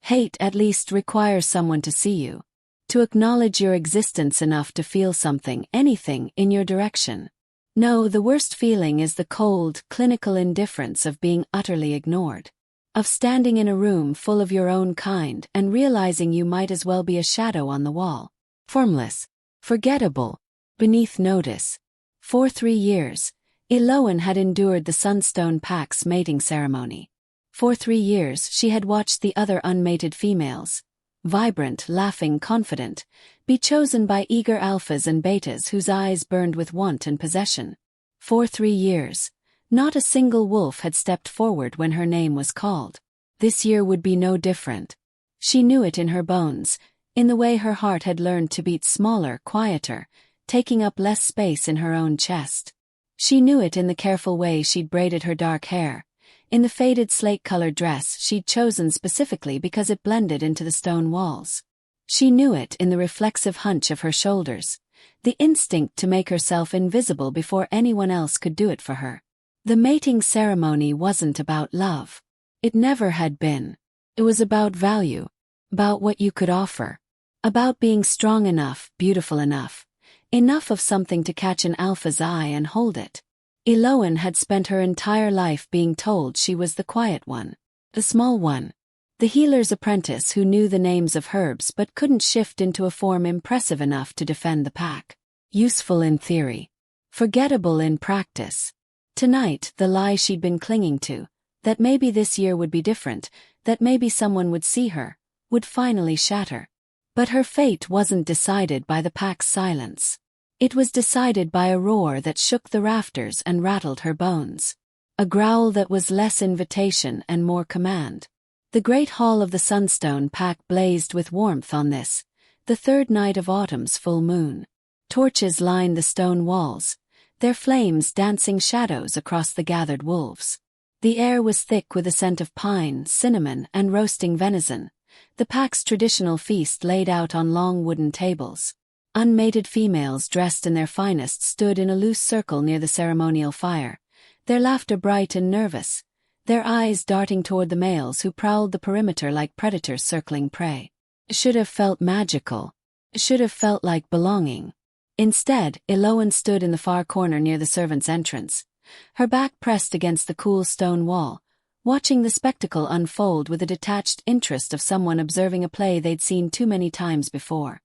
Hate at least requires someone to see you, to acknowledge your existence enough to feel something, anything, in your direction. No, the worst feeling is the cold, clinical indifference of being utterly ignored. Of standing in a room full of your own kind and realizing you might as well be a shadow on the wall. Formless. Forgettable. Beneath notice. For 3 years, Eloan had endured the Sunstone Pack's mating ceremony. For 3 years she had watched the other unmated females, vibrant, laughing, confident, be chosen by eager alphas and betas whose eyes burned with want and possession. For 3 years, not a single wolf had stepped forward when her name was called. This year would be no different. She knew it in her bones, in the way her heart had learned to beat smaller, quieter, taking up less space in her own chest. She knew it in the careful way she'd braided her dark hair, in the faded slate-colored dress she'd chosen specifically because it blended into the stone walls. She knew it in the reflexive hunch of her shoulders, the instinct to make herself invisible before anyone else could do it for her. The mating ceremony wasn't about love. It never had been. It was about value, about what you could offer, about being strong enough, beautiful enough, enough of something to catch an alpha's eye and hold it. Eloan had spent her entire life being told she was the quiet one, the small one, the healer's apprentice who knew the names of herbs but couldn't shift into a form impressive enough to defend the pack. Useful in theory, forgettable in practice. Tonight, the lie she'd been clinging to, that maybe this year would be different, that maybe someone would see her, would finally shatter. But her fate wasn't decided by the pack's silence. It was decided by a roar that shook the rafters and rattled her bones. A growl that was less invitation and more command. The great hall of the Sunstone Pack blazed with warmth on this, the third night of autumn's full moon. Torches lined the stone walls, their flames dancing shadows across the gathered wolves. The air was thick with a scent of pine, cinnamon, and roasting venison, the pack's traditional feast laid out on long wooden tables. Unmated females dressed in their finest stood in a loose circle near the ceremonial fire, their laughter bright and nervous, their eyes darting toward the males who prowled the perimeter like predators circling prey. It should have felt magical. It should have felt like belonging. Instead, Eloan stood in the far corner near the servants' entrance, her back pressed against the cool stone wall, watching the spectacle unfold with a detached interest of someone observing a play they'd seen too many times before.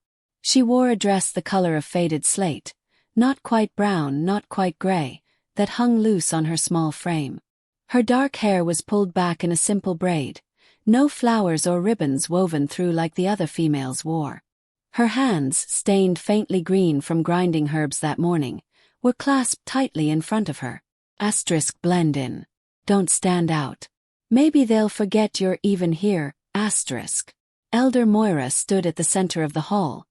She wore a dress the color of faded slate, not quite brown, not quite gray, that hung loose on her small frame. Her dark hair was pulled back in a simple braid, no flowers or ribbons woven through like the other females wore. Her hands, stained faintly green from grinding herbs that morning, were clasped tightly in front of her. Asterisk blend in. Don't stand out. Maybe they'll forget you're even here, asterisk. Elder Moira stood at the center of the hall,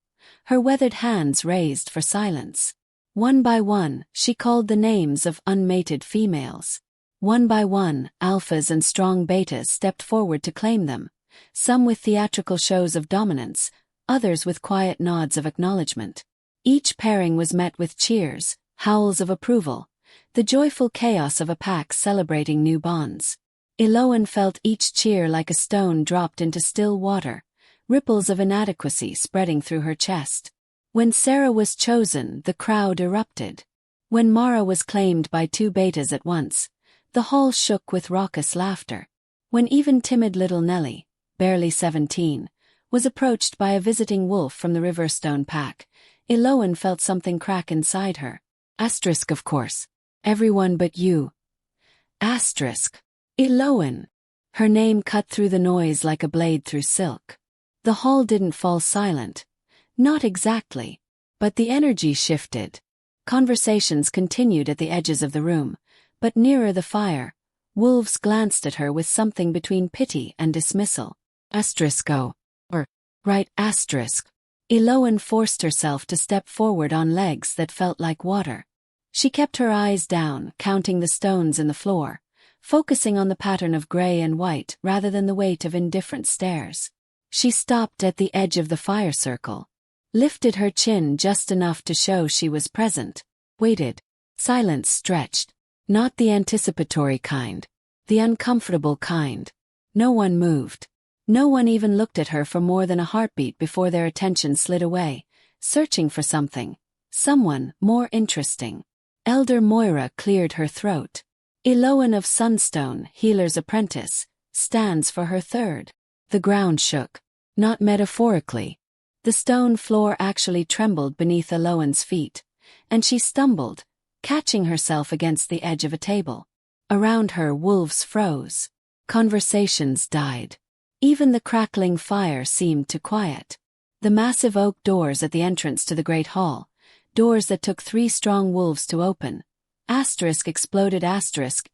her weathered hands raised for silence. One by one, she called the names of unmated females. One by one, alphas and strong betas stepped forward to claim them, some with theatrical shows of dominance, others with quiet nods of acknowledgement. Each pairing was met with cheers, howls of approval, the joyful chaos of a pack celebrating new bonds. Eloan felt each cheer like a stone dropped into still water, ripples of inadequacy spreading through her chest. When Sarah was chosen, the crowd erupted. When Mara was claimed by 2 betas at once, the hall shook with raucous laughter. When even timid little Nellie, barely 17, was approached by a visiting wolf from the Riverstone Pack, Eloan felt something crack inside her. Asterisk, of course. Everyone but you. Asterisk. Eloan. Her name cut through the noise like a blade through silk. The hall didn't fall silent. Not exactly. But the energy shifted. Conversations continued at the edges of the room, but nearer the fire, wolves glanced at her with something between pity and dismissal. Asterisk go. Or, right, asterisk. Eloan forced herself to step forward on legs that felt like water. She kept her eyes down, counting the stones in the floor, focusing on the pattern of gray and white rather than the weight of indifferent stares. She stopped at the edge of the fire circle, lifted her chin just enough to show she was present, waited. Silence stretched. Not the anticipatory kind. The uncomfortable kind. No one moved. No one even looked at her for more than a heartbeat before their attention slid away, searching for something, someone more interesting. Elder Moira cleared her throat. Eloan of Sunstone, Healer's Apprentice, stands for her third. The ground shook. Not metaphorically. The stone floor actually trembled beneath Eloan's feet, and she stumbled, catching herself against the edge of a table. Around her, wolves froze. Conversations died. Even the crackling fire seemed to quiet. The massive oak doors at the entrance to the great hall, doors that took 3 strong wolves to open, exploded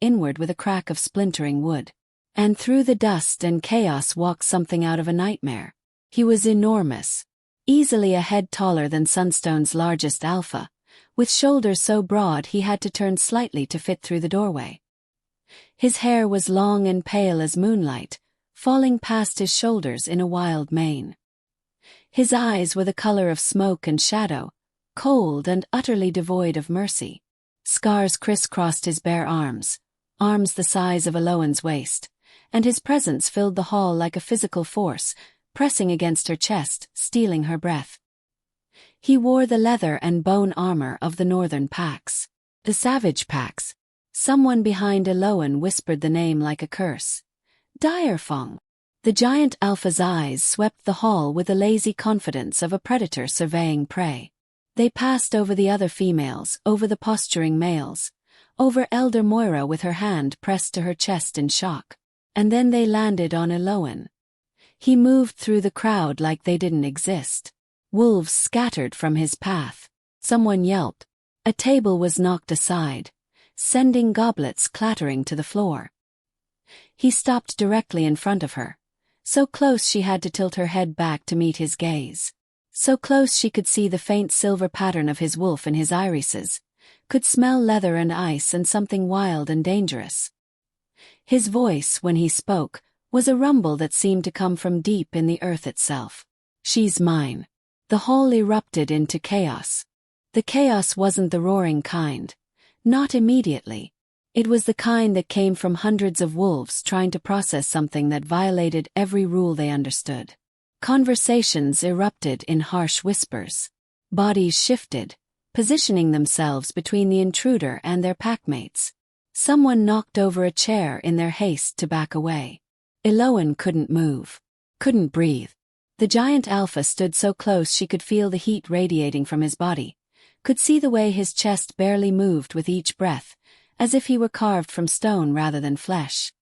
inward with a crack of splintering wood. And through the dust and chaos walked something out of a nightmare. He was enormous, easily a head taller than Sunstone's largest alpha, with shoulders so broad he had to turn slightly to fit through the doorway. His hair was long and pale as moonlight, falling past his shoulders in a wild mane. His eyes were the color of smoke and shadow, cold and utterly devoid of mercy. Scars crisscrossed his bare arms the size of Eloan's waist, and his presence filled the hall like a physical force, pressing against her chest, stealing her breath. He wore the leather and bone armor of the northern packs. The savage packs. Someone behind Eloan whispered the name like a curse. Direfong. The giant alpha's eyes swept the hall with the lazy confidence of a predator surveying prey. They passed over the other females, over the posturing males, over Elder Moira with her hand pressed to her chest in shock. And then they landed on Eloan. He moved through the crowd like they didn't exist. Wolves scattered from his path. Someone yelped. A table was knocked aside, sending goblets clattering to the floor. He stopped directly in front of her, so close she had to tilt her head back to meet his gaze. So close she could see the faint silver pattern of his wolf in his irises, could smell leather and ice and something wild and dangerous. His voice, when he spoke, was a rumble that seemed to come from deep in the earth itself. She's mine. The hall erupted into chaos. The chaos wasn't the roaring kind. Not immediately. It was the kind that came from hundreds of wolves trying to process something that violated every rule they understood. Conversations erupted in harsh whispers. Bodies shifted, positioning themselves between the intruder and their packmates. Someone knocked over a chair in their haste to back away. Eloan couldn't move. Couldn't breathe. The giant alpha stood so close she could feel the heat radiating from his body, could see the way his chest barely moved with each breath, as if he were carved from stone rather than flesh.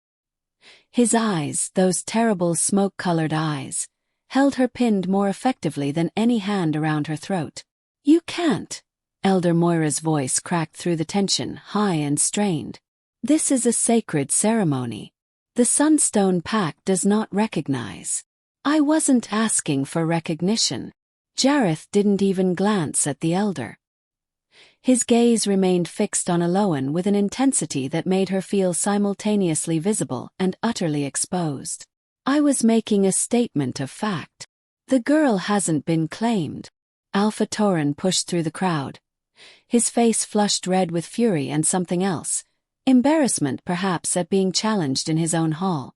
His eyes, those terrible smoke-colored eyes, held her pinned more effectively than any hand around her throat. You can't. Elder Moira's voice cracked through the tension, high and strained. This is a sacred ceremony. The Sunstone Pact does not recognize. I wasn't asking for recognition. Jareth didn't even glance at the elder. His gaze remained fixed on Eloan with an intensity that made her feel simultaneously visible and utterly exposed. I was making a statement of fact. The girl hasn't been claimed. Alpha Tauren pushed through the crowd. His face flushed red with fury and something else, embarrassment perhaps at being challenged in his own hall.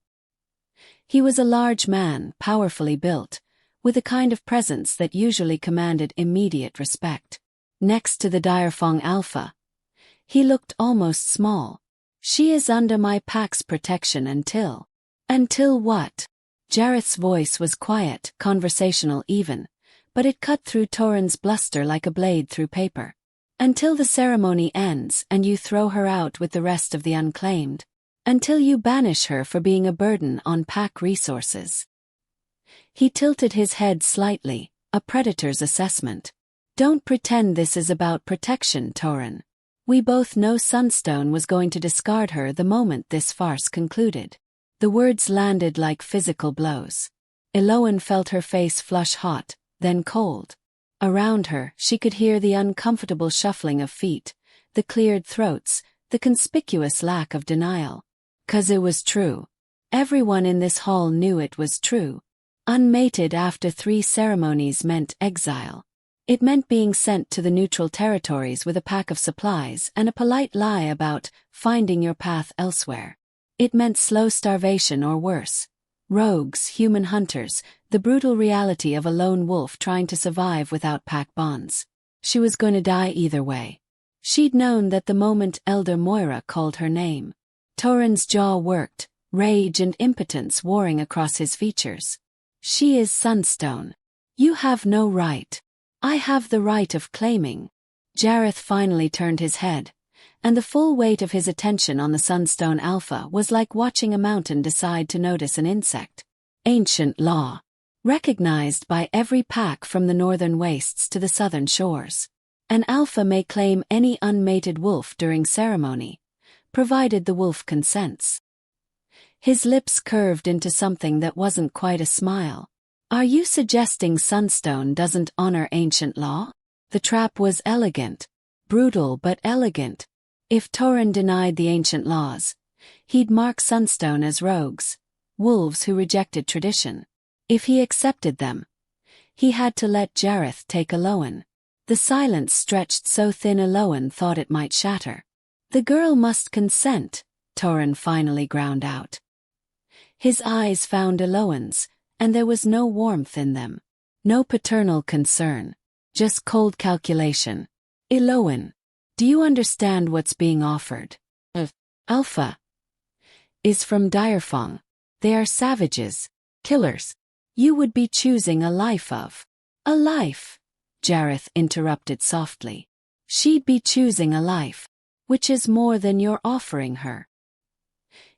He was a large man, powerfully built, with a kind of presence that usually commanded immediate respect. Next to the Direfong Alpha, he looked almost small. She is under my pack's protection until... Until what? Jareth's voice was quiet, conversational even, but it cut through Tauren's bluster like a blade through paper. Until the ceremony ends and you throw her out with the rest of the unclaimed. Until you banish her for being a burden on pack resources. He tilted his head slightly, a predator's assessment. Don't pretend this is about protection, Tauren. We both know Sunstone was going to discard her the moment this farce concluded. The words landed like physical blows. Eloan felt her face flush hot, then cold. Around her, she could hear the uncomfortable shuffling of feet, the cleared throats, the conspicuous lack of denial. 'Cause it was true. Everyone in this hall knew it was true. Unmated after 3 ceremonies meant exile. It meant being sent to the neutral territories with a pack of supplies and a polite lie about finding your path elsewhere. It meant slow starvation or worse, Rogues, human hunters, the brutal reality of a lone wolf trying to survive without pack bonds. She was going to die either way. She'd known that the moment Elder Moira called her name. Torrhen's jaw worked, rage and impotence warring across his features. She is Sunstone. You have no right. I have the right of claiming. Jareth finally turned his head, and the full weight of his attention on the Sunstone Alpha was like watching a mountain decide to notice an insect. Ancient law. Recognized by every pack from the northern wastes to the southern shores. An alpha may claim any unmated wolf during ceremony, provided the wolf consents. His lips curved into something that wasn't quite a smile. Are you suggesting Sunstone doesn't honor ancient law? The trap was elegant. Brutal but elegant. If Torrhen denied the ancient laws, he'd mark Sunstone as rogues, wolves who rejected tradition. If he accepted them, he had to let Jareth take Aloan. The silence stretched so thin Aloan thought it might shatter. The girl must consent, Torrhen finally ground out. His eyes found Aloan's, and there was no warmth in them. No paternal concern. Just cold calculation. Aloan, do you understand what's being offered? Alpha is from Direfong. They are savages, killers. You would be choosing a life of. A life, Jareth interrupted softly. She'd be choosing a life, which is more than you're offering her.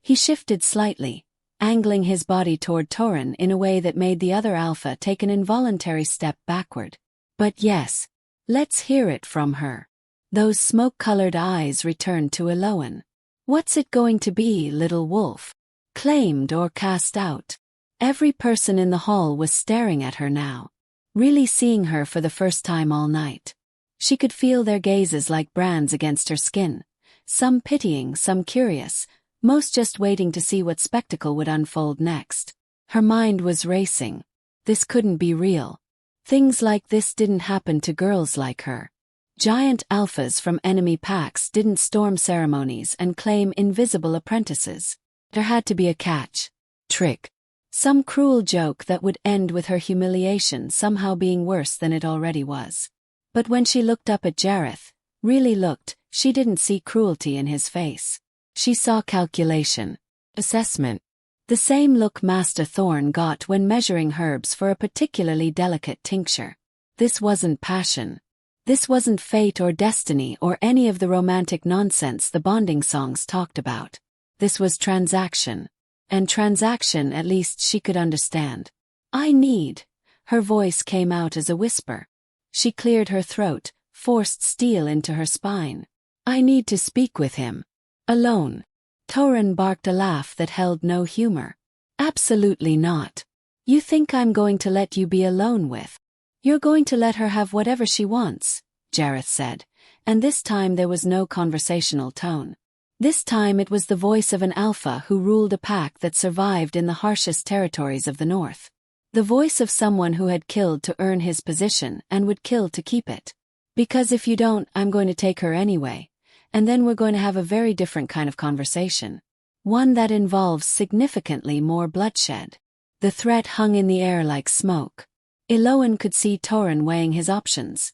He shifted slightly, angling his body toward Torrhen in a way that made the other alpha take an involuntary step backward. But yes, let's hear it from her. Those smoke-colored eyes returned to Aloan. What's it going to be, little wolf? Claimed or cast out? Every person in the hall was staring at her now, really seeing her for the first time all night. She could feel their gazes like brands against her skin, some pitying, some curious, most just waiting to see what spectacle would unfold next. Her mind was racing. This couldn't be real. Things like this didn't happen to girls like her. Giant alphas from enemy packs didn't storm ceremonies and claim invisible apprentices. There had to be a catch. Trick. Some cruel joke that would end with her humiliation somehow being worse than it already was. But when she looked up at Jareth, really looked, she didn't see cruelty in his face. She saw calculation. Assessment. The same look Master Thorn got when measuring herbs for a particularly delicate tincture. This wasn't passion. This wasn't fate or destiny or any of the romantic nonsense the bonding songs talked about. This was transaction. And transaction at least she could understand. I need. Her voice came out as a whisper. She cleared her throat, forced steel into her spine. I need to speak with him. Alone. Torrhen barked a laugh that held no humor. Absolutely not. You think I'm going to let you be alone with? You're going to let her have whatever she wants, Jareth said, and this time there was no conversational tone. This time it was the voice of an alpha who ruled a pack that survived in the harshest territories of the north. The voice of someone who had killed to earn his position and would kill to keep it. Because if you don't, I'm going to take her anyway, and then we're going to have a very different kind of conversation. One that involves significantly more bloodshed. The threat hung in the air like smoke. Aloan could see Torrhen weighing his options.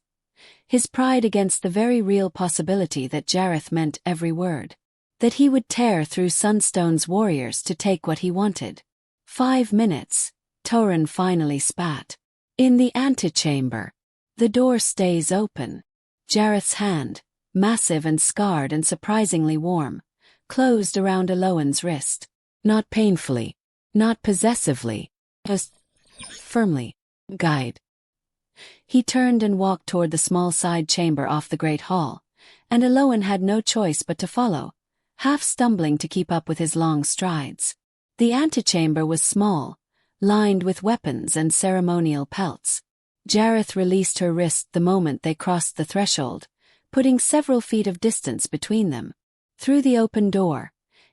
His pride against the very real possibility that Jareth meant every word. That he would tear through Sunstone's warriors to take what he wanted. 5 minutes, Torrhen finally spat. In the antechamber. The door stays open. Jareth's hand, massive and scarred and surprisingly warm, closed around Aloan's wrist. Not painfully, not possessively, just firmly. Guide. He turned and walked toward the small side chamber off the great hall, and Aloan had no choice but to follow, half stumbling to keep up with his long strides. The antechamber was small, lined with weapons and ceremonial pelts. Jareth released her wrist the moment they crossed the threshold, putting several feet of distance between them. Through the open door,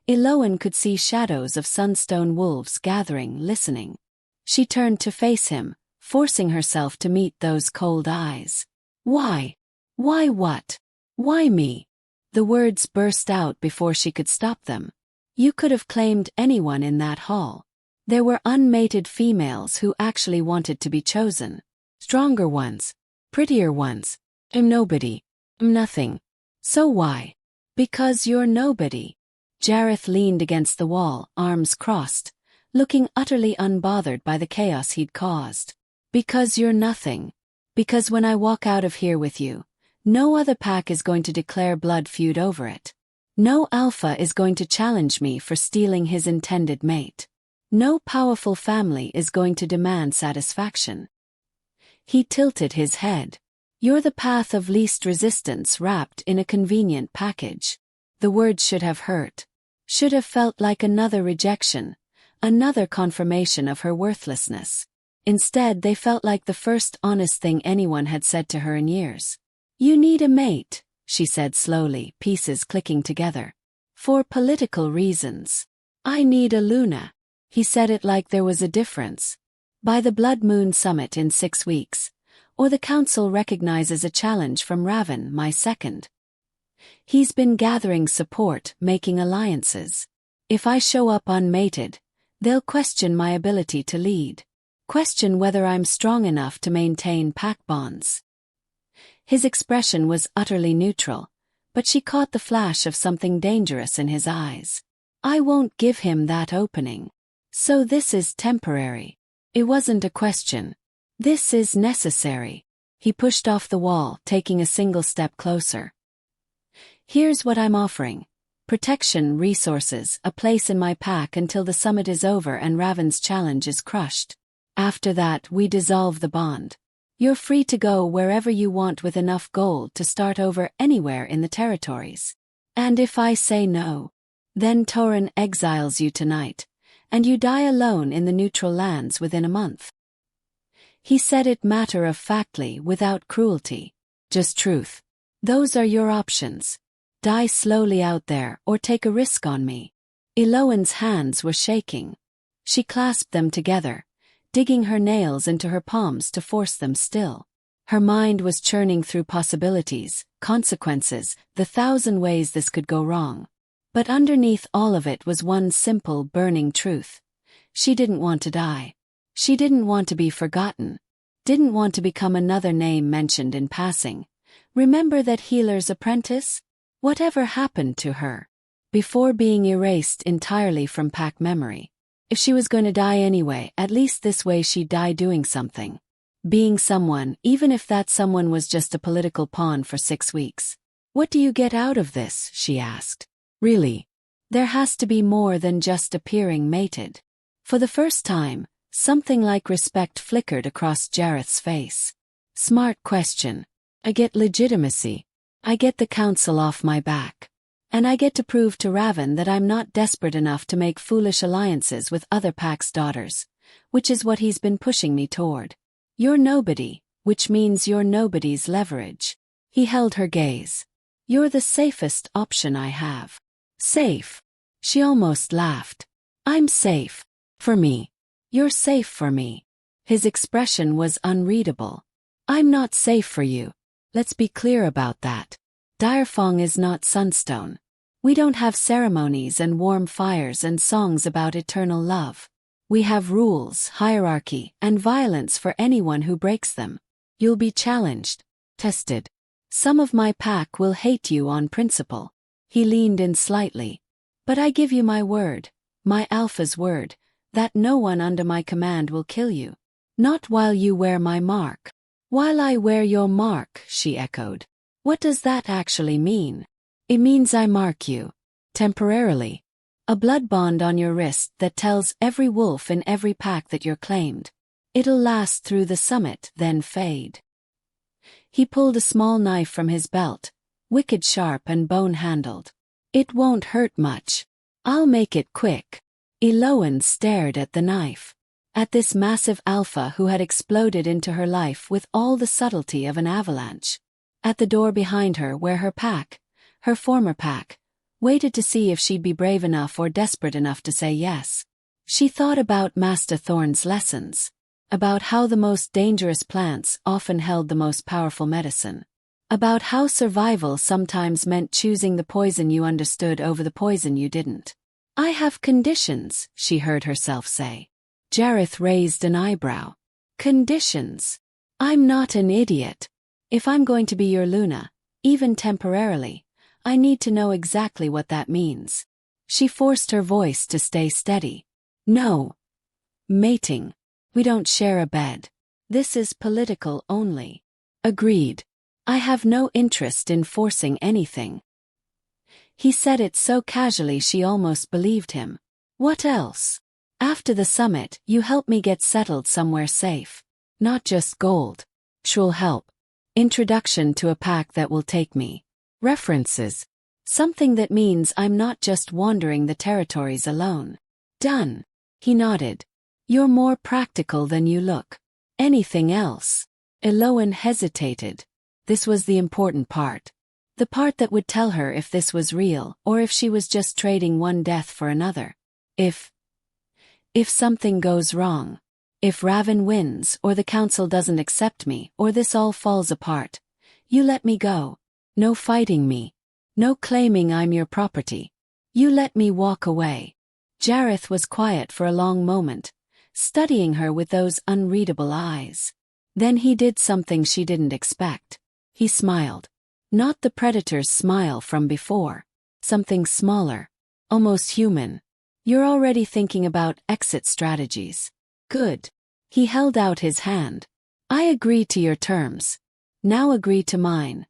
Aloan could see shadows of Sunstone wolves gathering, listening. She turned to face him, forcing herself to meet those cold eyes. Why? Why what? Why me? The words burst out before she could stop them. You could have claimed anyone in that hall. There were unmated females who actually wanted to be chosen. Stronger ones. Prettier ones. I'm nobody. I'm nothing. So why? Because you're nobody. Jareth leaned against the wall, arms crossed, looking utterly unbothered by the chaos he'd caused. Because you're nothing. Because when I walk out of here with you, no other pack is going to declare blood feud over it. No alpha is going to challenge me for stealing his intended mate. No powerful family is going to demand satisfaction. He tilted his head. You're the path of least resistance wrapped in a convenient package. The words should have hurt. Should have felt like another rejection, another confirmation of her worthlessness. Instead, they felt like the first honest thing anyone had said to her in years. You need a mate, she said slowly, pieces clicking together. For political reasons. I need a Luna. He said it like there was a difference. By the Blood Moon Summit in 6 weeks. Or the Council recognizes a challenge from Raven, my second. He's been gathering support, making alliances. If I show up unmated, they'll question my ability to lead. Question whether I'm strong enough to maintain pack bonds. His expression was utterly neutral, but she caught the flash of something dangerous in his eyes. I won't give him that opening. So this is temporary. It wasn't a question. This is necessary. He pushed off the wall, taking a single step closer. Here's what I'm offering. Protection, resources, a place in my pack until the summit is over and Raven's challenge is crushed. After that, we dissolve the bond. You're free to go wherever you want with enough gold to start over anywhere in the territories. And if I say no, then Tauren exiles you tonight, and you die alone in the neutral lands within a month. He said it matter-of-factly, without cruelty. Just truth. Those are your options. Die slowly out there or take a risk on me. Eloan's hands were shaking. She clasped them together, digging her nails into her palms to force them still. Her mind was churning through possibilities, consequences, the 1,000 ways this could go wrong. But underneath all of it was one simple, burning truth. She didn't want to die. She didn't want to be forgotten. Didn't want to become another name mentioned in passing. Remember that healer's apprentice? Whatever happened to her? Before being erased entirely from pack memory. If she was going to die anyway, at least this way she'd die doing something. Being someone, even if that someone was just a political pawn for 6 weeks. What do you get out of this? She asked. Really? There has to be more than just appearing mated. For the first time, something like respect flickered across Jareth's face. Smart question. I get legitimacy. I get the council off my back. And I get to prove to Raven that I'm not desperate enough to make foolish alliances with other pack's daughters, which is what he's been pushing me toward. You're nobody, which means you're nobody's leverage. He held her gaze. You're the safest option I have. Safe. She almost laughed. I'm safe. For me. You're safe for me. His expression was unreadable. I'm not safe for you. Let's be clear about that. Direfong is not Sunstone. We don't have ceremonies and warm fires and songs about eternal love. We have rules, hierarchy, and violence for anyone who breaks them. You'll be challenged, tested. Some of my pack will hate you on principle. He leaned in slightly. But I give you my word, my alpha's word, that no one under my command will kill you. Not while you wear my mark. While I wear your mark, she echoed. What does that actually mean? It means I mark you. Temporarily. A blood bond on your wrist that tells every wolf in every pack that you're claimed. It'll last through the summit, then fade. He pulled a small knife from his belt, wicked sharp and bone-handled. It won't hurt much. I'll make it quick. Eloan stared at the knife. At this massive alpha who had exploded into her life with all the subtlety of an avalanche. At the door behind her where her pack, her former pack, waited to see if she'd be brave enough or desperate enough to say yes. She thought about Master Thorn's lessons. About how the most dangerous plants often held the most powerful medicine. About how survival sometimes meant choosing the poison you understood over the poison you didn't. I have conditions, she heard herself say. Jareth raised an eyebrow. Conditions. I'm not an idiot. If I'm going to be your Luna, even temporarily, I need to know exactly what that means. She forced her voice to stay steady. No. Mating. We don't share a bed. This is political only. Agreed. I have no interest in forcing anything. He said it so casually she almost believed him. What else? After the summit, you help me get settled somewhere safe. Not just gold. Actual help. Introduction to a pack that will take me. References. Something that means I'm not just wandering the territories alone. Done. He nodded. You're more practical than you look. Anything else? Eloan hesitated. This was the important part. The part that would tell her if this was real or if she was just trading one death for another. If something goes wrong. If Raven wins or the council doesn't accept me or this all falls apart. You let me go. No fighting me. No claiming I'm your property. You let me walk away. Jareth was quiet for a long moment, studying her with those unreadable eyes. Then he did something she didn't expect. He smiled. Not the predator's smile from before. Something smaller. Almost human. You're already thinking about exit strategies. Good. He held out his hand. I agree to your terms. Now agree to mine.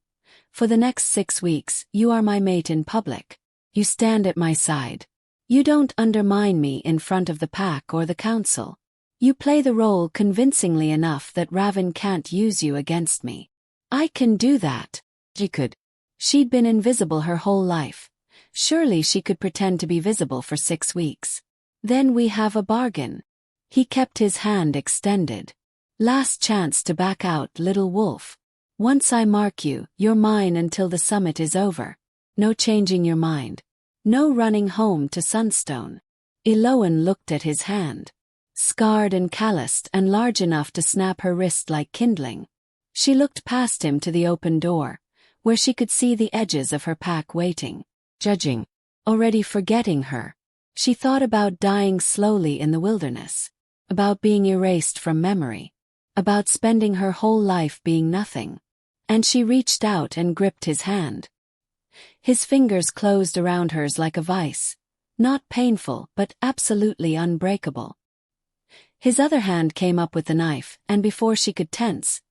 For the next 6 weeks, you are my mate in public. You stand at my side. You don't undermine me in front of the pack or the council. You play the role convincingly enough that Raven can't use you against me. I can do that. She could. She'd been invisible her whole life. Surely she could pretend to be visible for 6 weeks. Then we have a bargain. He kept his hand extended. Last chance to back out, little wolf. Once I mark you, you're mine until the summit is over. No changing your mind. No running home to Sunstone. Eloan looked at his hand. Scarred and calloused and large enough to snap her wrist like kindling. She looked past him to the open door, where she could see the edges of her pack waiting, judging, already forgetting her. She thought about dying slowly in the wilderness, about being erased from memory, about spending her whole life being nothing. And she reached out and gripped his hand. His fingers closed around hers like a vice, not painful but absolutely unbreakable. His other hand came up with the knife, and before she could tense,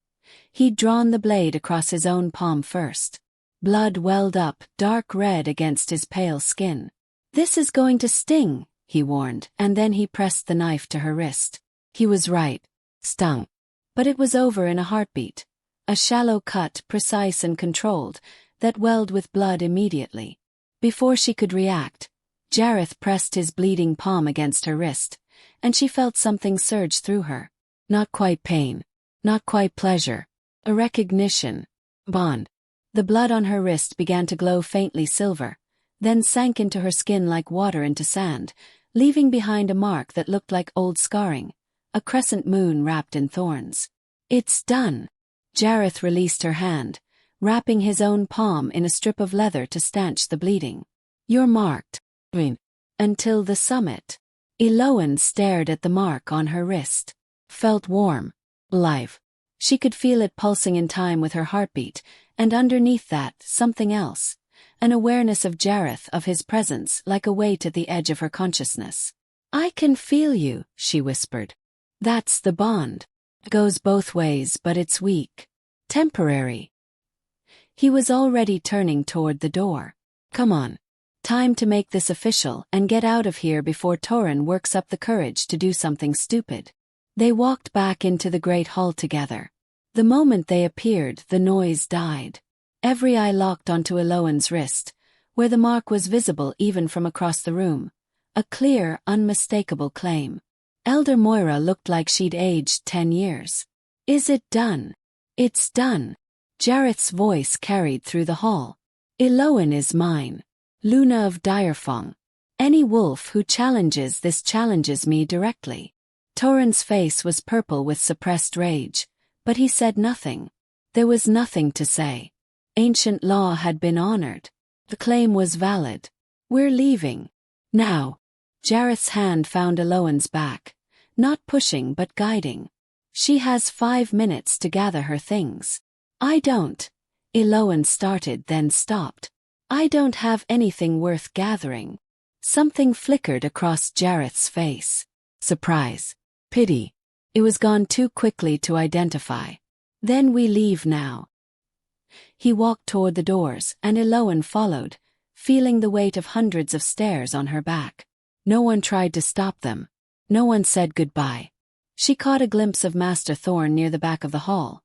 he'd drawn the blade across his own palm first. Blood welled up, dark red against his pale skin. This is going to sting, he warned, and then he pressed the knife to her wrist. He was right. Stung. But it was over in a heartbeat. A shallow cut, precise and controlled, that welled with blood immediately. Before she could react, Jareth pressed his bleeding palm against her wrist, and she felt something surge through her. Not quite pain. Not quite pleasure. A recognition. Bond. The blood on her wrist began to glow faintly silver, then sank into her skin like water into sand, leaving behind a mark that looked like old scarring, a crescent moon wrapped in thorns. It's done. Jareth released her hand, wrapping his own palm in a strip of leather to stanch the bleeding. You're marked. Until the summit. Eloan stared at the mark on her wrist. Felt warm. Alive. She could feel it pulsing in time with her heartbeat, and underneath that, something else. An awareness of Jareth, of his presence, like a weight at the edge of her consciousness. I can feel you, she whispered. That's the bond. It goes both ways, but it's weak. Temporary. He was already turning toward the door. Come on. Time to make this official and get out of here before Torin works up the courage to do something stupid. They walked back into the great hall together. The moment they appeared, the noise died. Every eye locked onto Eloan's wrist, where the mark was visible even from across the room. A clear, unmistakable claim. Elder Moira looked like she'd aged 10 years. Is it done? It's done. Jareth's voice carried through the hall. Eloan is mine. Luna of Direfong. Any wolf who challenges this challenges me directly. Torin's face was purple with suppressed rage, but he said nothing. There was nothing to say. Ancient law had been honored. The claim was valid. We're leaving. Now. Jareth's hand found Eloan's back, Not pushing but guiding. She has 5 minutes to gather her things. I don't. Eloan started then stopped. I don't have anything worth gathering. Something flickered across Jareth's face. Surprise. Pity. It was gone too quickly to identify. Then we leave now. He walked toward the doors, and Eloan followed, feeling the weight of hundreds of stairs on her back. No one tried to stop them. No one said goodbye. She caught a glimpse of Master Thorn near the back of the hall.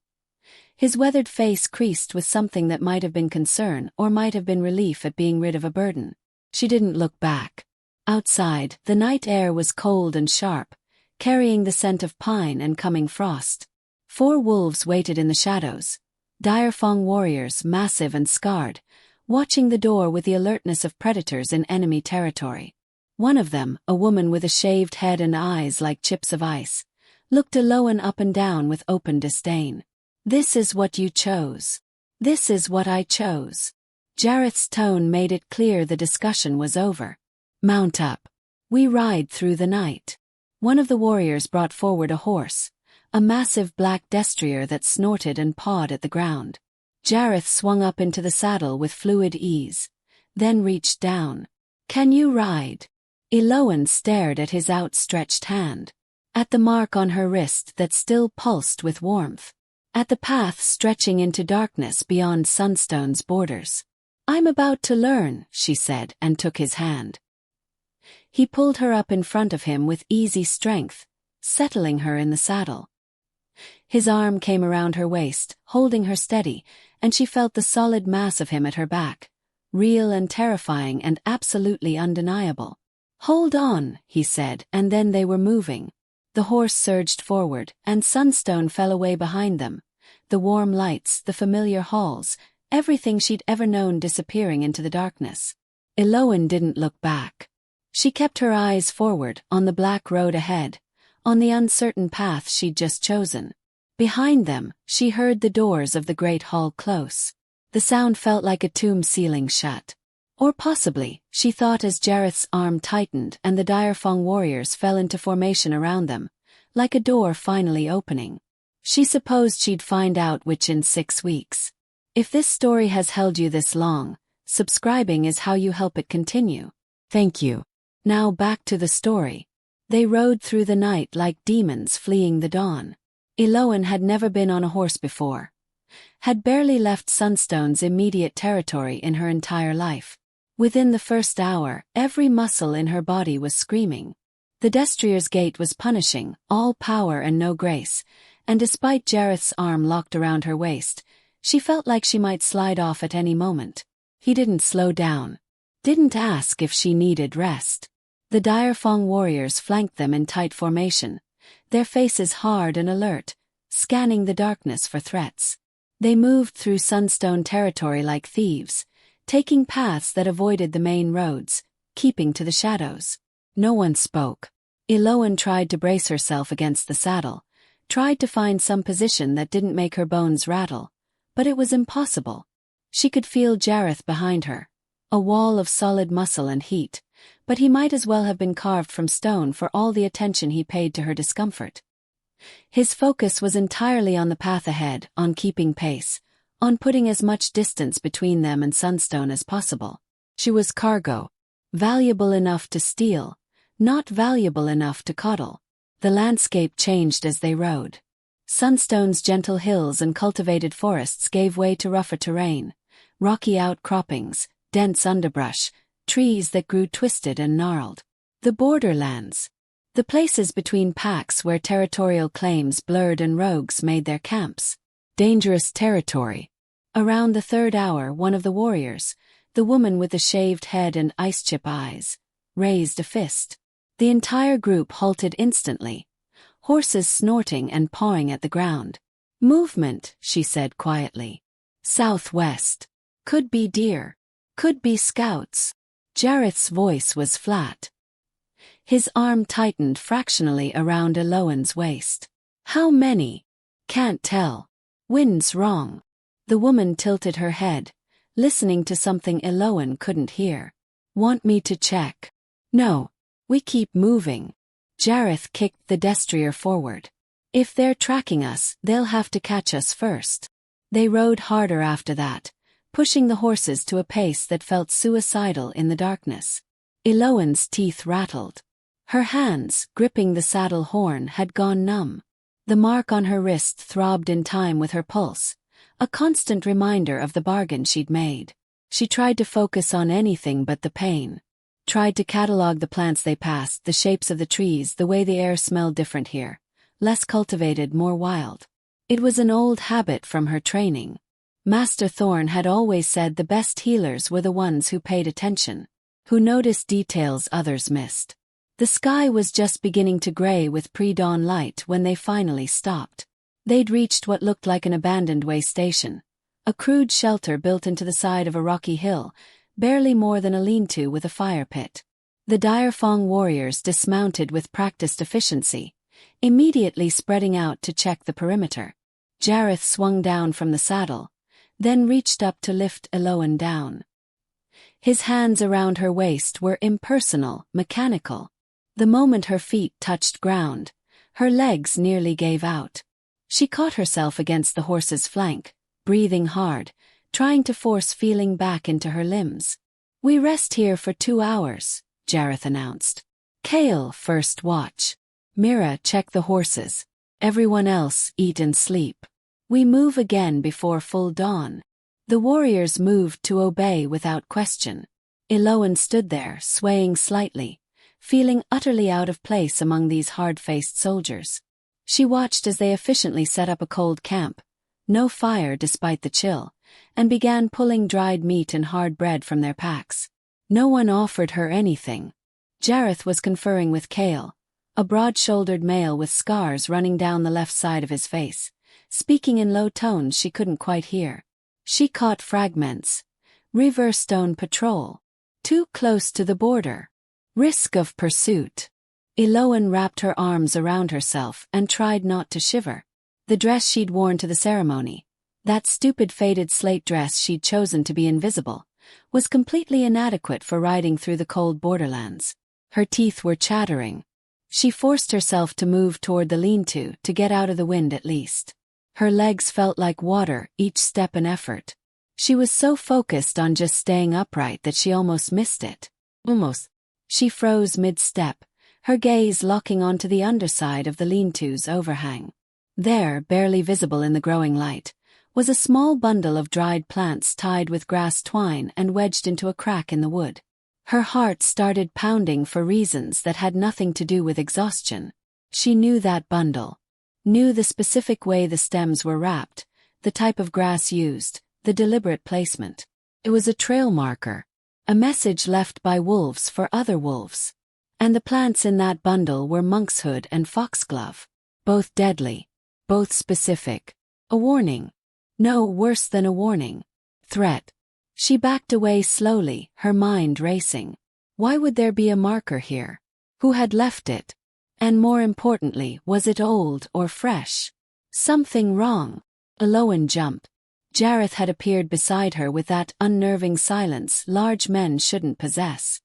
His weathered face creased with something that might have been concern or might have been relief at being rid of a burden. She didn't look back. Outside, the night air was cold and sharp, carrying the scent of pine and coming frost. 4 wolves waited in the shadows. Direfang warriors, massive and scarred, watching the door with the alertness of predators in enemy territory. One of them, a woman with a shaved head and eyes like chips of ice, looked Eloan up and down with open disdain. This is what you chose. This is what I chose. Jareth's tone made it clear the discussion was over. Mount up. We ride through the night. One of the warriors brought forward a horse, a massive black destrier that snorted and pawed at the ground. Jareth swung up into the saddle with fluid ease, then reached down. Can you ride? Eloan stared at his outstretched hand, at the mark on her wrist that still pulsed with warmth, at the path stretching into darkness beyond Sunstone's borders. I'm about to learn, she said and took his hand. He pulled her up in front of him with easy strength, settling her in the saddle. His arm came around her waist, holding her steady, and she felt the solid mass of him at her back, real and terrifying and absolutely undeniable. Hold on, he said, and then they were moving. The horse surged forward, and Sunstone fell away behind them. The warm lights, the familiar halls, everything she'd ever known disappearing into the darkness. Eloan didn't look back. She kept her eyes forward, on the black road ahead, on the uncertain path she'd just chosen. Behind them, she heard the doors of the great hall close. The sound felt like a tomb ceiling shut. Or possibly, she thought as Jareth's arm tightened and the Direfang warriors fell into formation around them, like a door finally opening. She supposed she'd find out which in 6 weeks. If this story has held you this long, subscribing is how you help it continue. Thank you. Now back to the story. They rode through the night like demons fleeing the dawn. Eloan had never been on a horse before. Had barely left Sunstone's immediate territory in her entire life. Within the first hour, every muscle in her body was screaming. The destrier's gait was punishing, all power and no grace, and despite Jareth's arm locked around her waist, she felt like she might slide off at any moment. He didn't slow down. Didn't ask if she needed rest. The Direfang warriors flanked them in tight formation, their faces hard and alert, scanning the darkness for threats. They moved through Sunstone territory like thieves, taking paths that avoided the main roads, keeping to the shadows. No one spoke. Eloan tried to brace herself against the saddle, tried to find some position that didn't make her bones rattle, but it was impossible. She could feel Jareth behind her, a wall of solid muscle and heat, but he might as well have been carved from stone for all the attention he paid to her discomfort. His focus was entirely on the path ahead, on keeping pace, on putting as much distance between them and Sunstone as possible. She was cargo, valuable enough to steal, not valuable enough to coddle. The landscape changed as they rode. Sunstone's gentle hills and cultivated forests gave way to rougher terrain, rocky outcroppings, dense underbrush, trees that grew twisted and gnarled. The borderlands. The places between packs where territorial claims blurred and rogues made their camps. Dangerous territory. Around the 3rd hour, one of the warriors, the woman with the shaved head and ice-chip eyes, raised a fist. The entire group halted instantly, horses snorting and pawing at the ground. Movement, she said quietly. Southwest. Could be deer. Could be scouts. Jareth's voice was flat. His arm tightened fractionally around Eloan's waist. How many? Can't tell. Wind's wrong. The woman tilted her head, listening to something Eloan couldn't hear. Want me to check? No. We keep moving. Jareth kicked the destrier forward. If they're tracking us, they'll have to catch us first. They rode harder after that, pushing the horses to a pace that felt suicidal in the darkness. Eloan's teeth rattled. Her hands, gripping the saddle horn, had gone numb. The mark on her wrist throbbed in time with her pulse, a constant reminder of the bargain she'd made. She tried to focus on anything but the pain. Tried to catalog the plants they passed, the shapes of the trees, the way the air smelled different here. Less cultivated, more wild. It was an old habit from her training. Master Thorn had always said the best healers were the ones who paid attention, who noticed details others missed. The sky was just beginning to gray with pre-dawn light when they finally stopped. They'd reached what looked like an abandoned way station, a crude shelter built into the side of a rocky hill, barely more than a lean-to with a fire pit. The Direfong warriors dismounted with practiced efficiency, immediately spreading out to check the perimeter. Jareth swung down from the saddle, then reached up to lift Eloan down. His hands around her waist were impersonal, mechanical. The moment her feet touched ground, her legs nearly gave out. She caught herself against the horse's flank, breathing hard, trying to force feeling back into her limbs. "We rest here for 2 hours," Jareth announced. "Kale, first watch. Mira, check the horses. Everyone else, eat and sleep. We move again before full dawn." The warriors moved to obey without question. Eloan stood there, swaying slightly, feeling utterly out of place among these hard-faced soldiers. She watched as they efficiently set up a cold camp, no fire despite the chill, and began pulling dried meat and hard bread from their packs. No one offered her anything. Jareth was conferring with Kale, a broad-shouldered male with scars running down the left side of his face, speaking in low tones she couldn't quite hear. She caught fragments. Riverstone patrol. Too close to the border. Risk of pursuit. Eloan wrapped her arms around herself and tried not to shiver. The dress she'd worn to the ceremony, that stupid faded slate dress she'd chosen to be invisible, was completely inadequate for riding through the cold borderlands. Her teeth were chattering. She forced herself to move toward the lean-to to get out of the wind at least. Her legs felt like water, each step an effort. She was so focused on just staying upright that she almost missed it. Almost. She froze mid-step, her gaze locking onto the underside of the lean-to's overhang. There, barely visible in the growing light, was a small bundle of dried plants tied with grass twine and wedged into a crack in the wood. Her heart started pounding for reasons that had nothing to do with exhaustion. She knew that bundle. Knew the specific way the stems were wrapped, the type of grass used, the deliberate placement. It was a trail marker, a message left by wolves for other wolves. And the plants in that bundle were monkshood and foxglove. Both deadly. Both specific. A warning. No, worse than a warning. Threat. She backed away slowly, her mind racing. Why would there be a marker here? Who had left it? And more importantly, was it old or fresh? Something wrong. Eloan jumped. Jareth had appeared beside her with that unnerving silence large men shouldn't possess.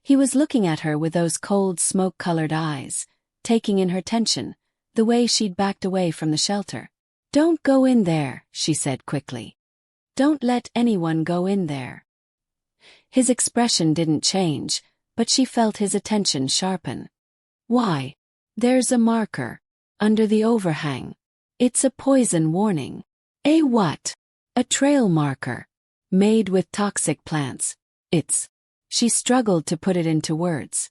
He was looking at her with those cold, smoke-colored eyes, taking in her tension, the way she'd backed away from the shelter. "Don't go in there," she said quickly. "Don't let anyone go in there." His expression didn't change, but she felt his attention sharpen. "Why? There's a marker. Under the overhang. It's a poison warning." "A what?" "A trail marker. Made with toxic plants. It's..." She struggled to put it into words.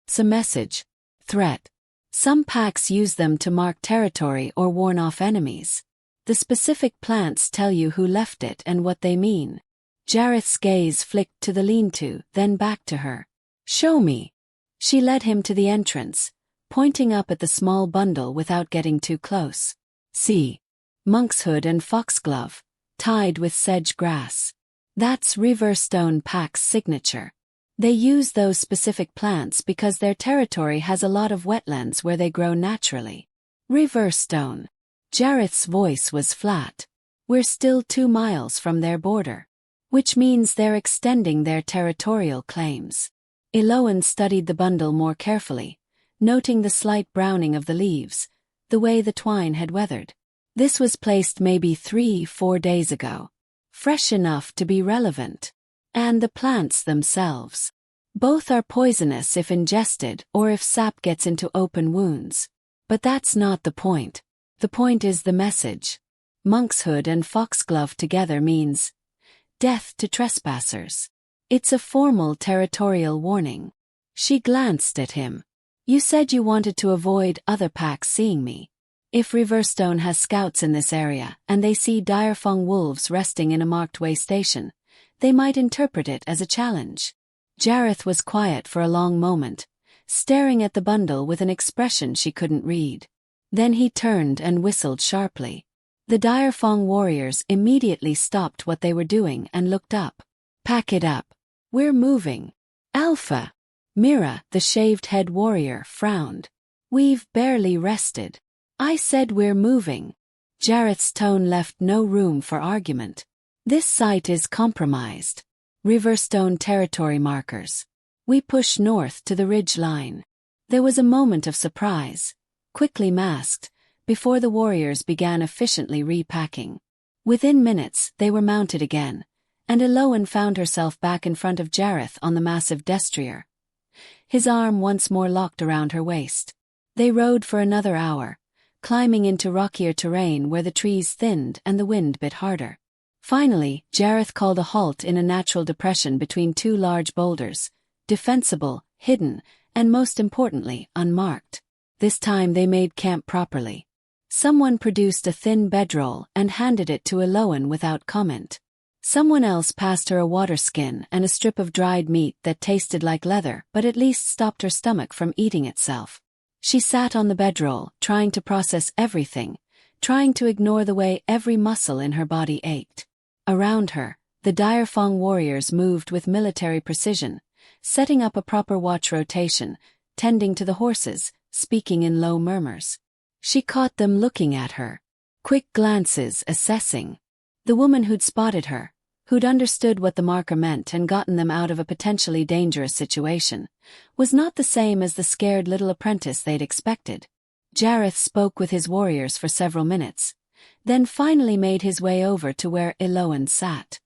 "It's a message. Threat. Some packs use them to mark territory or warn off enemies. The specific plants tell you who left it and what they mean." Jareth's gaze flicked to the lean-to, then back to her. "Show me." She led him to the entrance, pointing up at the small bundle without getting too close. "See. Monkshood and foxglove, tied with sedge grass. That's Riverstone Pack's signature. They use those specific plants because their territory has a lot of wetlands where they grow naturally." "Riverstone." Jareth's voice was flat. "We're still 2 miles from their border. Which means they're extending their territorial claims." Eloan studied the bundle more carefully, noting the slight browning of the leaves, the way the twine had weathered. This was placed maybe 3-4 days ago. Fresh enough to be relevant. And the plants themselves. Both are poisonous if ingested or if sap gets into open wounds. But that's not the point. The point is the message. Monkshood and foxglove together means death to trespassers. It's a formal territorial warning. She glanced at him. You said you wanted to avoid other packs seeing me. If Riverstone has scouts in this area and they see Direfong wolves resting in a marked way station, they might interpret it as a challenge. Jareth was quiet for a long moment, staring at the bundle with an expression she couldn't read. Then he turned and whistled sharply. The Direfong warriors immediately stopped what they were doing and looked up. Pack it up. We're moving. Alpha. Mira, the shaved-head warrior, frowned. We've barely rested. I said we're moving. Jareth's tone left no room for argument. This site is compromised. Riverstone territory markers. We push north to the ridge line. There was a moment of surprise, quickly masked, before the warriors began efficiently repacking. Within minutes, they were mounted again, and Eloan found herself back in front of Jareth on the massive destrier. His arm once more locked around her waist. They rode for another hour, climbing into rockier terrain where the trees thinned and the wind bit harder. Finally, Jareth called a halt in a natural depression between two large boulders, defensible, hidden, and most importantly, unmarked. This time they made camp properly. Someone produced a thin bedroll and handed it to Eloan without comment. Someone else passed her a water skin and a strip of dried meat that tasted like leather but at least stopped her stomach from eating itself. She sat on the bedroll, trying to process everything, trying to ignore the way every muscle in her body ached. Around her, the Direfong warriors moved with military precision, setting up a proper watch rotation, tending to the horses, speaking in low murmurs. She caught them looking at her. Quick glances, assessing. The woman who'd spotted her, who'd understood what the marker meant and gotten them out of a potentially dangerous situation, was not the same as the scared little apprentice they'd expected. Jareth spoke with his warriors for several minutes, then finally made his way over to where Eloan sat.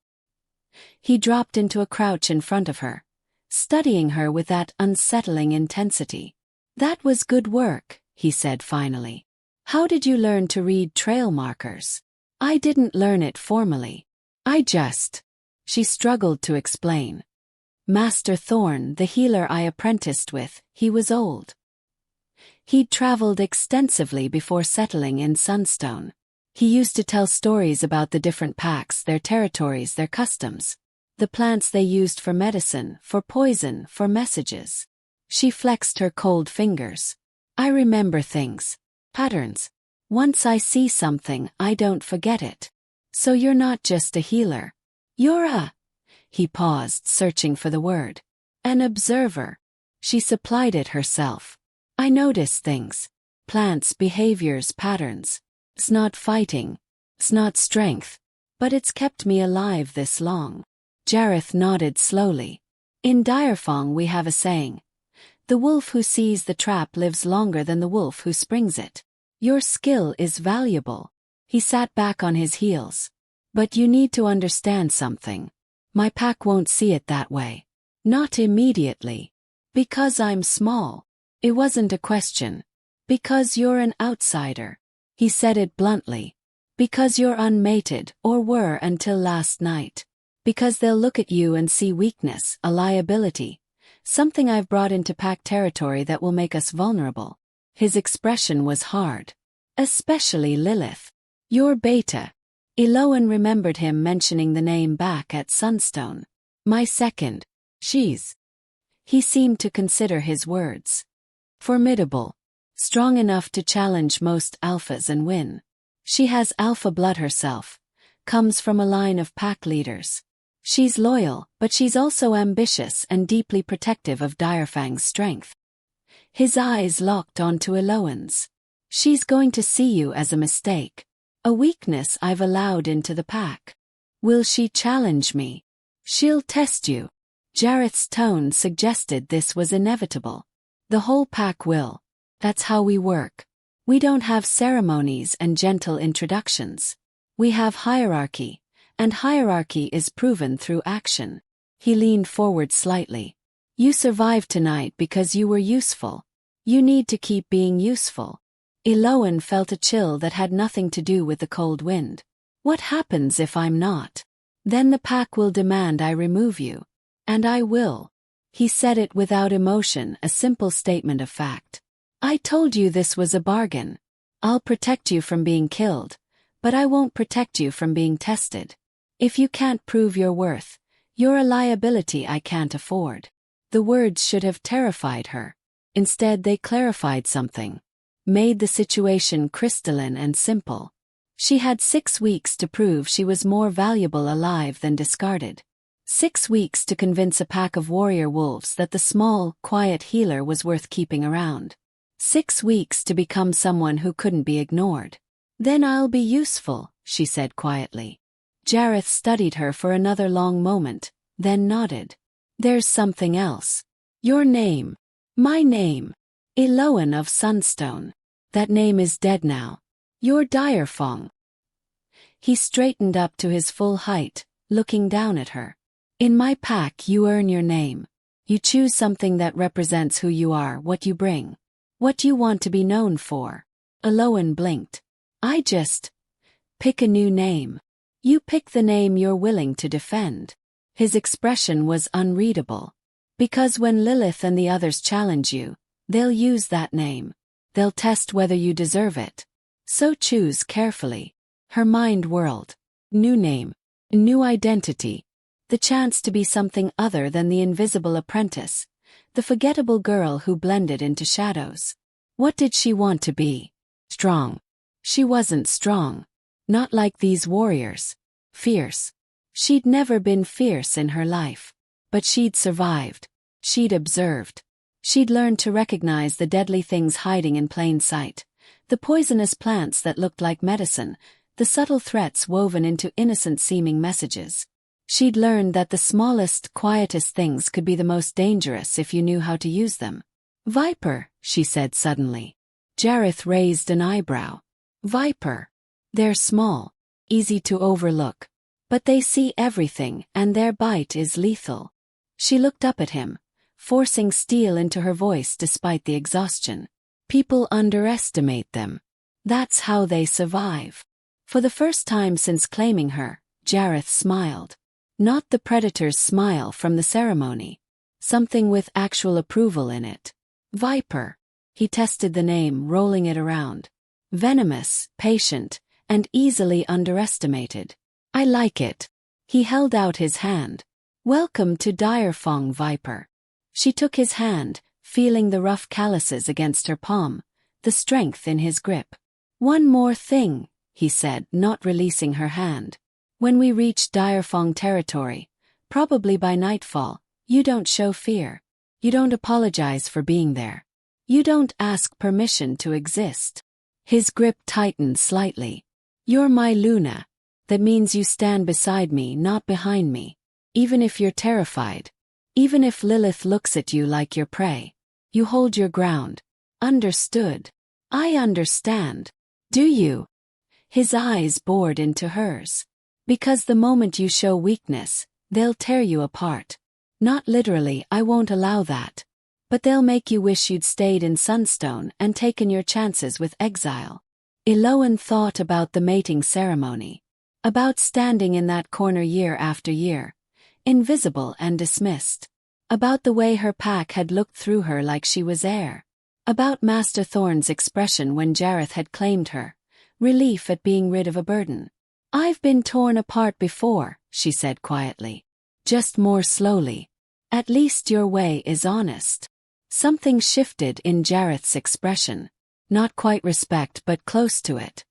He dropped into a crouch in front of her, studying her with that unsettling intensity. That was good work, he said finally. How did you learn to read trail markers? I didn't learn it formally. She struggled to explain. Master Thorn, the healer I apprenticed with, he was old. He'd traveled extensively before settling in Sunstone. He used to tell stories about the different packs, their territories, their customs. The plants they used for medicine, for poison, for messages. She flexed her cold fingers. I remember things. Patterns. Once I see something, I don't forget it. So you're not just a healer. You're a... He paused, searching for the word. An observer. She supplied it herself. I notice things. Plants, behaviors, patterns. It's not fighting. It's not strength. But it's kept me alive this long. Jareth nodded slowly. In Direfong we have a saying. The wolf who sees the trap lives longer than the wolf who springs it. Your skill is valuable. He sat back on his heels. But you need to understand something. My pack won't see it that way. Not immediately. Because I'm small. It wasn't a question. Because you're an outsider. He said it bluntly. Because you're unmated, or were until last night. Because they'll look at you and see weakness, a liability. Something I've brought into pack territory that will make us vulnerable. His expression was hard. Especially Lilith. You're beta. Eloan remembered him mentioning the name back at Sunstone. My second. She's. He seemed to consider his words. Formidable. Strong enough to challenge most alphas and win. She has alpha blood herself. Comes from a line of pack leaders. She's loyal, but she's also ambitious and deeply protective of Direfang's strength. His eyes locked onto Eloan's. She's going to see you as a mistake. A weakness I've allowed into the pack. Will she challenge me? She'll test you. Jareth's tone suggested this was inevitable. The whole pack will. That's how we work. We don't have ceremonies and gentle introductions. We have hierarchy, and hierarchy is proven through action. He leaned forward slightly. You survived tonight because you were useful. You need to keep being useful. Eloan felt a chill that had nothing to do with the cold wind. What happens if I'm not? Then the pack will demand I remove you. And I will. He said it without emotion, a simple statement of fact. I told you this was a bargain. I'll protect you from being killed, but I won't protect you from being tested. If you can't prove your worth, you're a liability I can't afford. The words should have terrified her. Instead, they clarified something. Made the situation crystalline and simple. She had 6 weeks to prove she was more valuable alive than discarded. 6 weeks to convince a pack of warrior wolves that the small, quiet healer was worth keeping around. 6 weeks to become someone who couldn't be ignored. Then I'll be useful, she said quietly. Jareth studied her for another long moment, then nodded. There's something else. Your name. My name. Eloan of Sunstone. That name is dead now. You're Direfong. He straightened up to his full height, looking down at her. In my pack you earn your name. You choose something that represents who you are, what you bring. What you want to be known for. Eloan blinked. I just pick a new name. You pick the name you're willing to defend. His expression was unreadable. Because when Lilith and the others challenge you, they'll use that name. They'll test whether you deserve it. So choose carefully. Her mind whirled. New name. New identity. The chance to be something other than the invisible apprentice. The forgettable girl who blended into shadows. What did she want to be? Strong. She wasn't strong. Not like these warriors. Fierce. She'd never been fierce in her life. But she'd survived. She'd observed. She'd learned to recognize the deadly things hiding in plain sight. The poisonous plants that looked like medicine. The subtle threats woven into innocent-seeming messages. She'd learned that the smallest, quietest things could be the most dangerous if you knew how to use them. Viper, she said suddenly. Jareth raised an eyebrow. Viper. They're small. Easy to overlook. But they see everything, and their bite is lethal. She looked up at him, forcing steel into her voice despite the exhaustion. People underestimate them. That's how they survive. For the first time since claiming her, Jareth smiled. Not the predator's smile from the ceremony. Something with actual approval in it. Viper. He tested the name, rolling it around. Venomous, patient, and easily underestimated. I like it. He held out his hand. Welcome to Direfong, Viper. She took his hand, feeling the rough calluses against her palm, the strength in his grip. One more thing, he said, not releasing her hand. When we reach Direfong territory, probably by nightfall, you don't show fear. You don't apologize for being there. You don't ask permission to exist. His grip tightened slightly. You're my Luna. That means you stand beside me, not behind me. Even if you're terrified. Even if Lilith looks at you like your prey. You hold your ground. Understood. I understand. Do you? His eyes bored into hers. Because the moment you show weakness, they'll tear you apart. Not literally, I won't allow that. But they'll make you wish you'd stayed in Sunstone and taken your chances with exile. Eloan thought about the mating ceremony. About standing in that corner year after year, invisible and dismissed. About the way her pack had looked through her like she was air. About Master Thorn's expression when Jareth had claimed her. Relief at being rid of a burden. I've been torn apart before, she said quietly. Just more slowly. At least your way is honest. Something shifted in Jareth's expression. Not quite respect but close to it.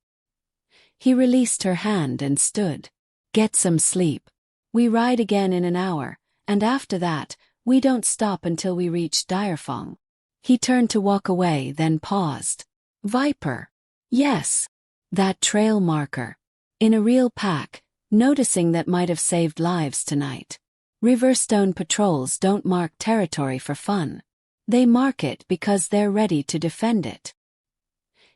He released her hand and stood. Get some sleep. We ride again in an hour, and after that, we don't stop until we reach Direfong. He turned to walk away, then paused. Viper. Yes. That trail marker. In a real pack, noticing that might have saved lives tonight. Riverstone patrols don't mark territory for fun. They mark it because they're ready to defend it.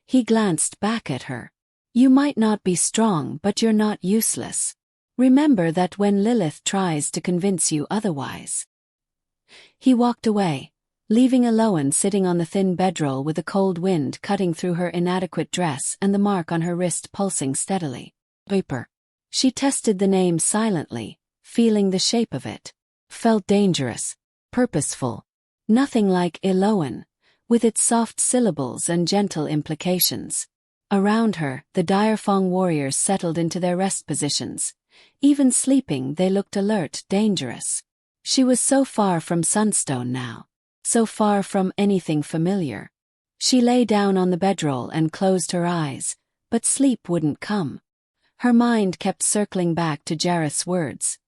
He glanced back at her. You might not be strong, but you're not useless. Remember that when Lilith tries to convince you otherwise. He walked away, leaving Eloan sitting on the thin bedroll with the cold wind cutting through her inadequate dress and the mark on her wrist pulsing steadily. Viper. She tested the name silently, feeling the shape of it. Felt dangerous, purposeful. Nothing like Eloan, with its soft syllables and gentle implications. Around her, the Direfong warriors settled into their rest positions. Even sleeping, they looked alert, dangerous. She was so far from Sunstone now. So far from anything familiar. She lay down on the bedroll and closed her eyes, but sleep wouldn't come. Her mind kept circling back to Jareth's words.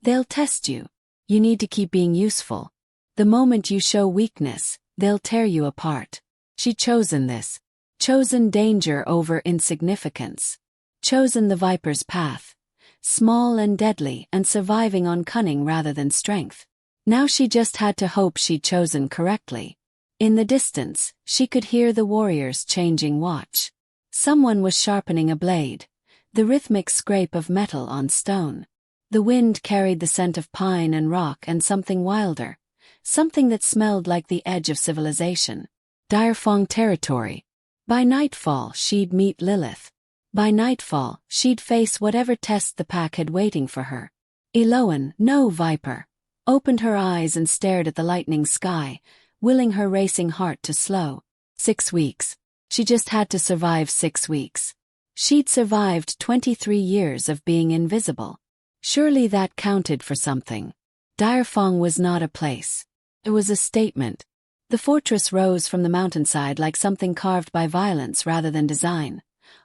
They'll test you. You need to keep being useful. The moment you show weakness, they'll tear you apart. She'd chosen this. Chosen danger over insignificance. Chosen the Viper's path. Small and deadly and surviving on cunning rather than strength. Now she just had to hope she'd chosen correctly. In the distance, she could hear the warriors changing watch. Someone was sharpening a blade. The rhythmic scrape of metal on stone. The wind carried the scent of pine and rock and something wilder. Something that smelled like the edge of civilization. Direfong territory. By nightfall, she'd meet Lilith. By nightfall, she'd face whatever test the pack had waiting for her. Eloan, no Viper, opened her eyes and stared at the lightening sky, willing her racing heart to slow. 6 weeks. She just had to survive 6 weeks. She'd survived 23 years of being invisible. Surely that counted for something. Direfong was not a place. It was a statement. The fortress rose from the mountainside like something carved by violence rather than design.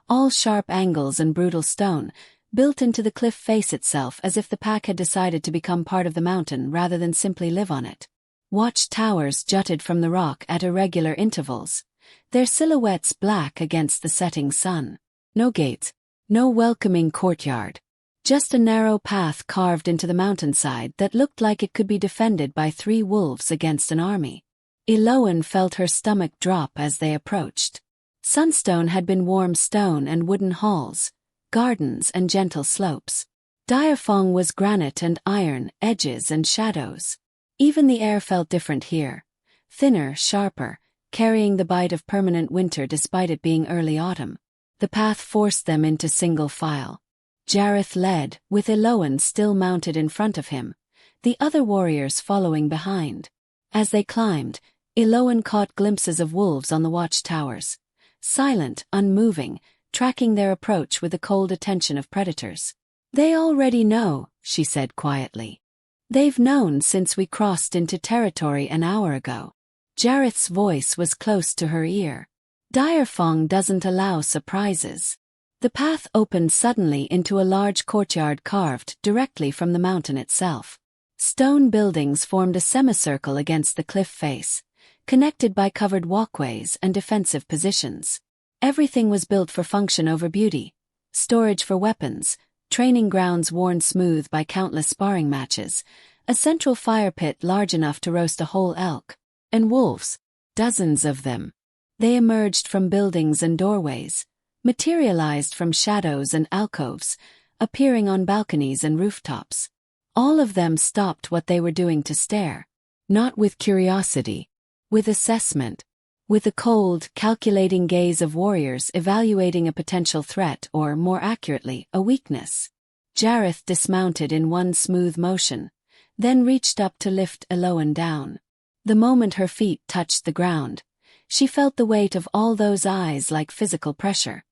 All sharp angles and brutal stone, built into the cliff face itself as if the pack had decided to become part of the mountain rather than simply live on it. Watch towers jutted from the rock at irregular intervals, their silhouettes black against the setting sun. No gates, no welcoming courtyard. Just a narrow path carved into the mountainside that looked like it could be defended by 3 wolves against an army. Eloan felt her stomach drop as they approached. Sunstone had been warm stone and wooden halls, gardens and gentle slopes. Direfong was granite and iron, edges and shadows. Even the air felt different here. Thinner, sharper, carrying the bite of permanent winter despite it being early autumn. The path forced them into single file. Jareth led, with Eloan still mounted in front of him, the other warriors following behind. As they climbed, Eloan caught glimpses of wolves on the watchtowers. Silent, unmoving, tracking their approach with the cold attention of predators. They already know, she said quietly. They've known since we crossed into territory an hour ago. Jareth's voice was close to her ear. Direfong doesn't allow surprises. The path opened suddenly into a large courtyard carved directly from the mountain itself. Stone buildings formed a semicircle against the cliff face, connected by covered walkways and defensive positions. Everything was built for function over beauty. Storage for weapons, training grounds worn smooth by countless sparring matches, a central fire pit large enough to roast a whole elk, and wolves, dozens of them. They emerged from buildings and doorways, materialized from shadows and alcoves, appearing on balconies and rooftops. All of them stopped what they were doing to stare. Not with curiosity, with assessment, with the cold, calculating gaze of warriors evaluating a potential threat or, more accurately, a weakness. Jareth dismounted in one smooth motion, then reached up to lift Eloan down. The moment her feet touched the ground, she felt the weight of all those eyes like physical pressure.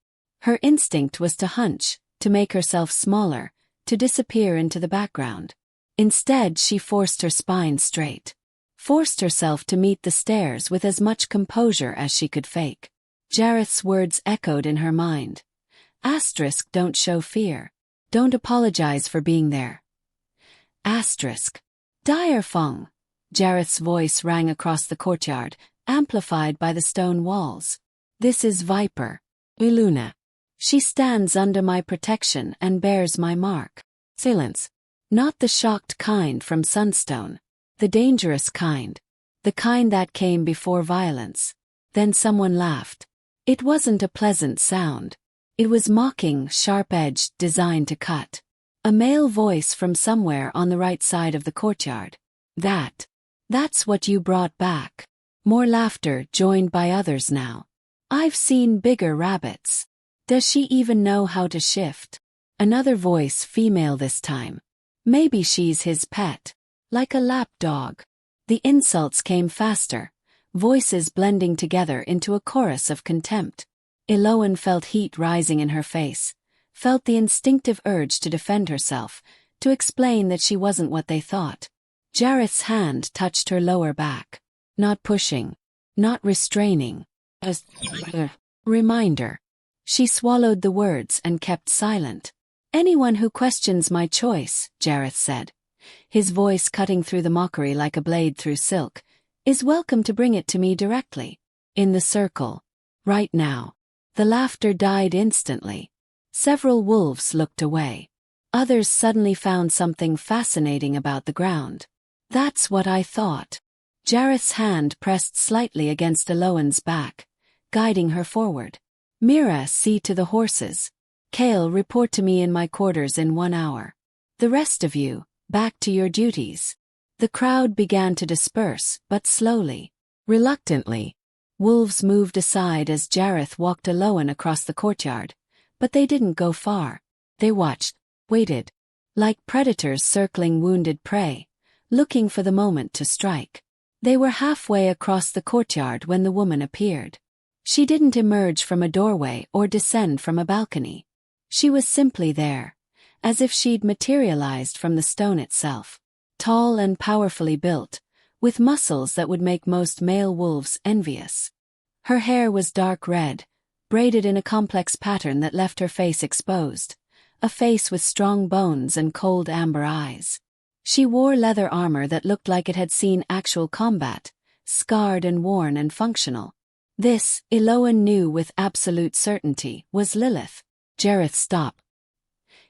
Her instinct was to hunch, to make herself smaller, to disappear into the background. Instead, she forced her spine straight. Forced herself to meet the stares with as much composure as she could fake. Jareth's words echoed in her mind. Asterisk, don't show fear. Don't apologize for being there. Asterisk. Direfong. Jareth's voice rang across the courtyard, amplified by the stone walls. This is Viper. Iluna. She stands under my protection and bears my mark. Silence. Not the shocked kind from Sunstone. The dangerous kind. The kind that came before violence. Then someone laughed. It wasn't a pleasant sound. It was mocking, sharp-edged, designed to cut. A male voice from somewhere on the right side of the courtyard. That's what you brought back. More laughter, joined by others now. I've seen bigger rabbits. Does she even know how to shift? Another voice, female this time. Maybe she's his pet. Like a lap dog. The insults came faster, voices blending together into a chorus of contempt. Eloan felt heat rising in her face, felt the instinctive urge to defend herself, to explain that she wasn't what they thought. Jareth's hand touched her lower back. Not pushing, not restraining. A reminder. She swallowed the words and kept silent. Anyone who questions my choice, Jareth said, his voice cutting through the mockery like a blade through silk, is welcome to bring it to me directly. In the circle. Right now. The laughter died instantly. Several wolves looked away. Others suddenly found something fascinating about the ground. That's what I thought. Jareth's hand pressed slightly against Eloan's back, guiding her forward. Mira, see to the horses. Kale, report to me in my quarters in 1 hour. The rest of you, back to your duties. The crowd began to disperse, but slowly. Reluctantly. Wolves moved aside as Jareth walked Eloan across the courtyard, but they didn't go far. They watched, waited, like predators circling wounded prey, looking for the moment to strike. They were halfway across the courtyard when the woman appeared. She didn't emerge from a doorway or descend from a balcony. She was simply there, as if she'd materialized from the stone itself. Tall and powerfully built, with muscles that would make most male wolves envious. Her hair was dark red, braided in a complex pattern that left her face exposed, a face with strong bones and cold amber eyes. She wore leather armor that looked like it had seen actual combat, scarred and worn and functional. This, Eloan knew with absolute certainty, was Lilith. Jareth stopped.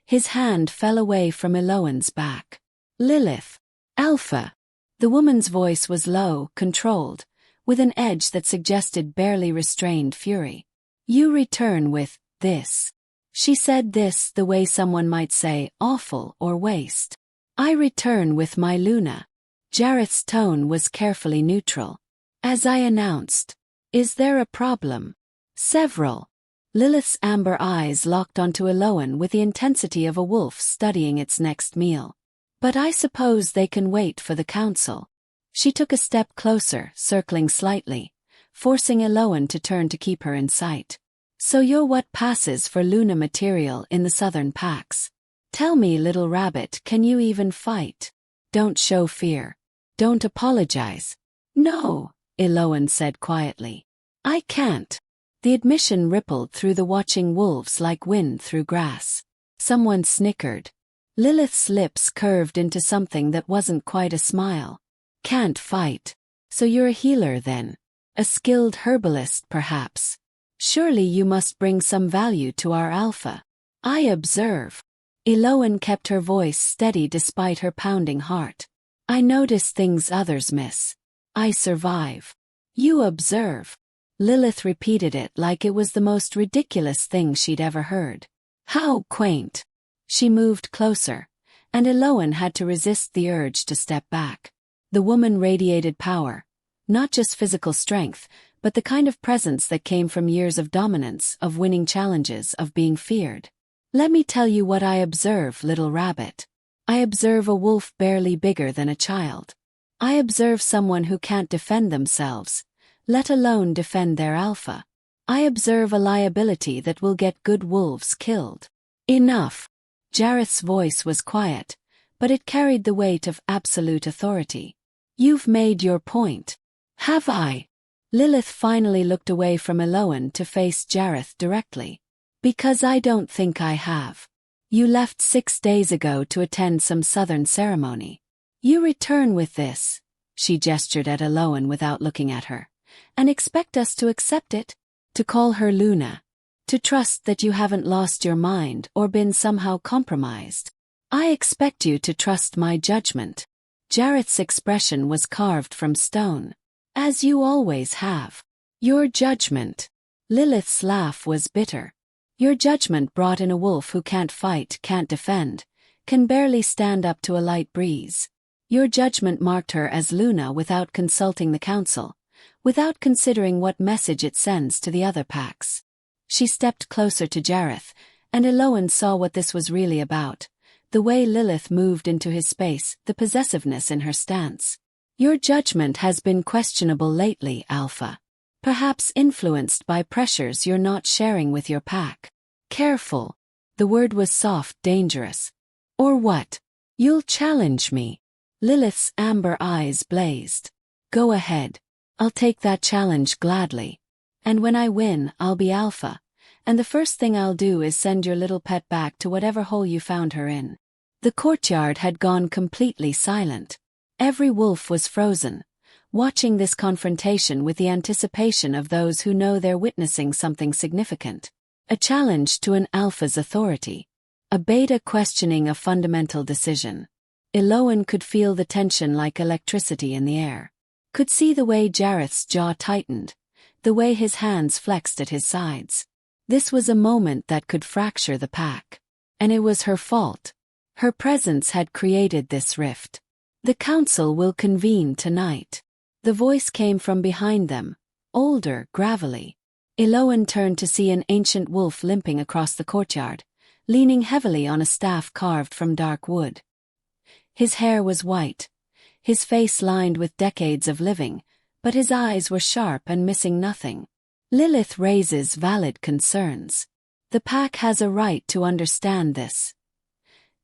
His hand fell away from Eloan's back. Lilith. Alpha. The woman's voice was low, controlled, with an edge that suggested barely restrained fury. You return with this. She said this the way someone might say awful or waste. I return with my Luna. Jareth's tone was carefully neutral. As I announced. Is there a problem? Several. Lilith's amber eyes locked onto Eloan with the intensity of a wolf studying its next meal. But I suppose they can wait for the council. She took a step closer, circling slightly, forcing Eloan to turn to keep her in sight. So you're what passes for Luna material in the southern packs. Tell me, little rabbit, can you even fight? Don't show fear. Don't apologize. No, Eloan said quietly. I can't. The admission rippled through the watching wolves like wind through grass. Someone snickered. Lilith's lips curved into something that wasn't quite a smile. Can't fight. So you're a healer then? A skilled herbalist, perhaps? Surely you must bring some value to our alpha. I observe. Eloan kept her voice steady despite her pounding heart. I notice things others miss. I survive. You observe. Lilith repeated it like it was the most ridiculous thing she'd ever heard. How quaint. She moved closer, and Eloan had to resist the urge to step back. The woman radiated power, not just physical strength, but the kind of presence that came from years of dominance, of winning challenges, of being feared. Let me tell you what I observe, little rabbit. I observe a wolf barely bigger than a child. I observe someone who can't defend themselves, let alone defend their alpha. I observe a liability that will get good wolves killed. Enough. Jareth's voice was quiet, but it carried the weight of absolute authority. You've made your point. Have I? Lilith finally looked away from Eloan to face Jareth directly. Because I don't think I have. You left 6 days ago to attend some southern ceremony. You return with this, she gestured at Eloan without looking at her, and expect us to accept it? To call her Luna? To trust that you haven't lost your mind or been somehow compromised? I expect you to trust my judgment. Jareth's expression was carved from stone. As you always have. Your judgment. Lilith's laugh was bitter. Your judgment brought in a wolf who can't fight, can't defend, can barely stand up to a light breeze. Your judgment marked her as Luna without consulting the council, without considering what message it sends to the other packs. She stepped closer to Jareth, and Eloan saw what this was really about. The way Lilith moved into his space, the possessiveness in her stance. Your judgment has been questionable lately, Alpha. Perhaps influenced by pressures you're not sharing with your pack. Careful. The word was soft, dangerous. Or what? You'll challenge me. Lilith's amber eyes blazed. Go ahead. I'll take that challenge gladly. And when I win, I'll be Alpha. And the first thing I'll do is send your little pet back to whatever hole you found her in. The courtyard had gone completely silent. Every wolf was frozen, watching this confrontation with the anticipation of those who know they're witnessing something significant. A challenge to an alpha's authority. A beta questioning a fundamental decision. Eloan could feel the tension like electricity in the air. Could see the way Jareth's jaw tightened, the way his hands flexed at his sides. This was a moment that could fracture the pack. And it was her fault. Her presence had created this rift. The council will convene tonight. The voice came from behind them, older, gravelly. Eloan turned to see an ancient wolf limping across the courtyard, leaning heavily on a staff carved from dark wood. His hair was white, his face lined with decades of living, but his eyes were sharp and missing nothing. Lilith raises valid concerns. The pack has a right to understand this.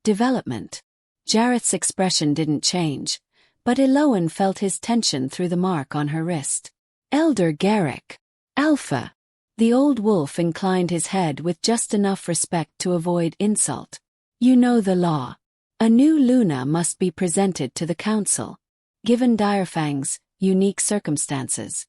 Development. Jareth's expression didn't change, but Eloan felt his tension through the mark on her wrist. Elder Garrick. Alpha. The old wolf inclined his head with just enough respect to avoid insult. You know the law. A new Luna must be presented to the council. Given Direfang's unique circumstances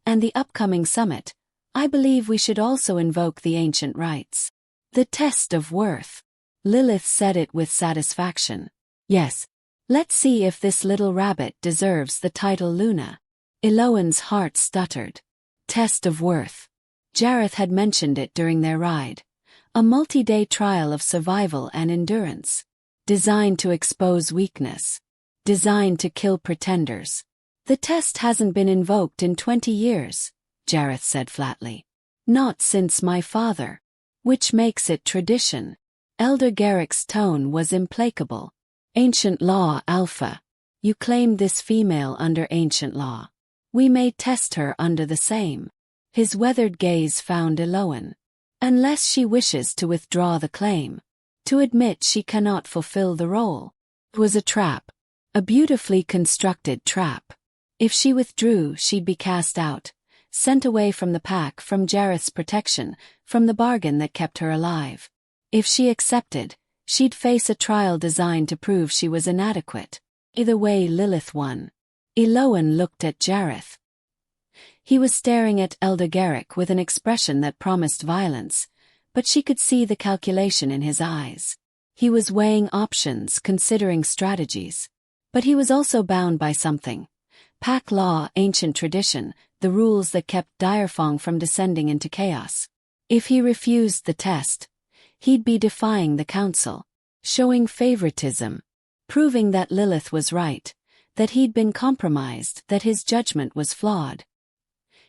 and the upcoming summit, I believe we should also invoke the ancient rites. The test of worth. Lilith said it with satisfaction. Yes. Let's see if this little rabbit deserves the title Luna. Eloan's heart stuttered. Test of worth. Jareth had mentioned it during their ride. A multi-day trial of survival and endurance. Designed to expose weakness. Designed to kill pretenders. The test hasn't been invoked in 20 years, Jareth said flatly. Not since my father. Which makes it tradition. Elder Garrick's tone was implacable. Ancient law, Alpha. You claimed this female under ancient law. We may test her under the same. His weathered gaze found Eloan. Unless she wishes to withdraw the claim. To admit she cannot fulfill the role. It was a trap. A beautifully constructed trap. If she withdrew, she'd be cast out. Sent away from the pack, from Jareth's protection, from the bargain that kept her alive. If she accepted, she'd face a trial designed to prove she was inadequate. Either way, Lilith won. Eloan looked at Jareth. He was staring at Elder Garrick with an expression that promised violence, but she could see the calculation in his eyes. He was weighing options, considering strategies. But he was also bound by something. Pack law, ancient tradition, the rules that kept Direfang from descending into chaos. If he refused the test, he'd be defying the council, showing favoritism, proving that Lilith was right, that he'd been compromised, that his judgment was flawed.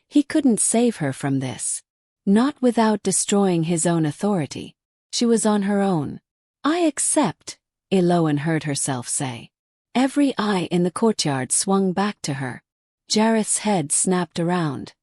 He couldn't save her from this. Not without destroying his own authority. She was on her own. I accept, Eloan heard herself say. Every eye in the courtyard swung back to her. Jareth's head snapped around.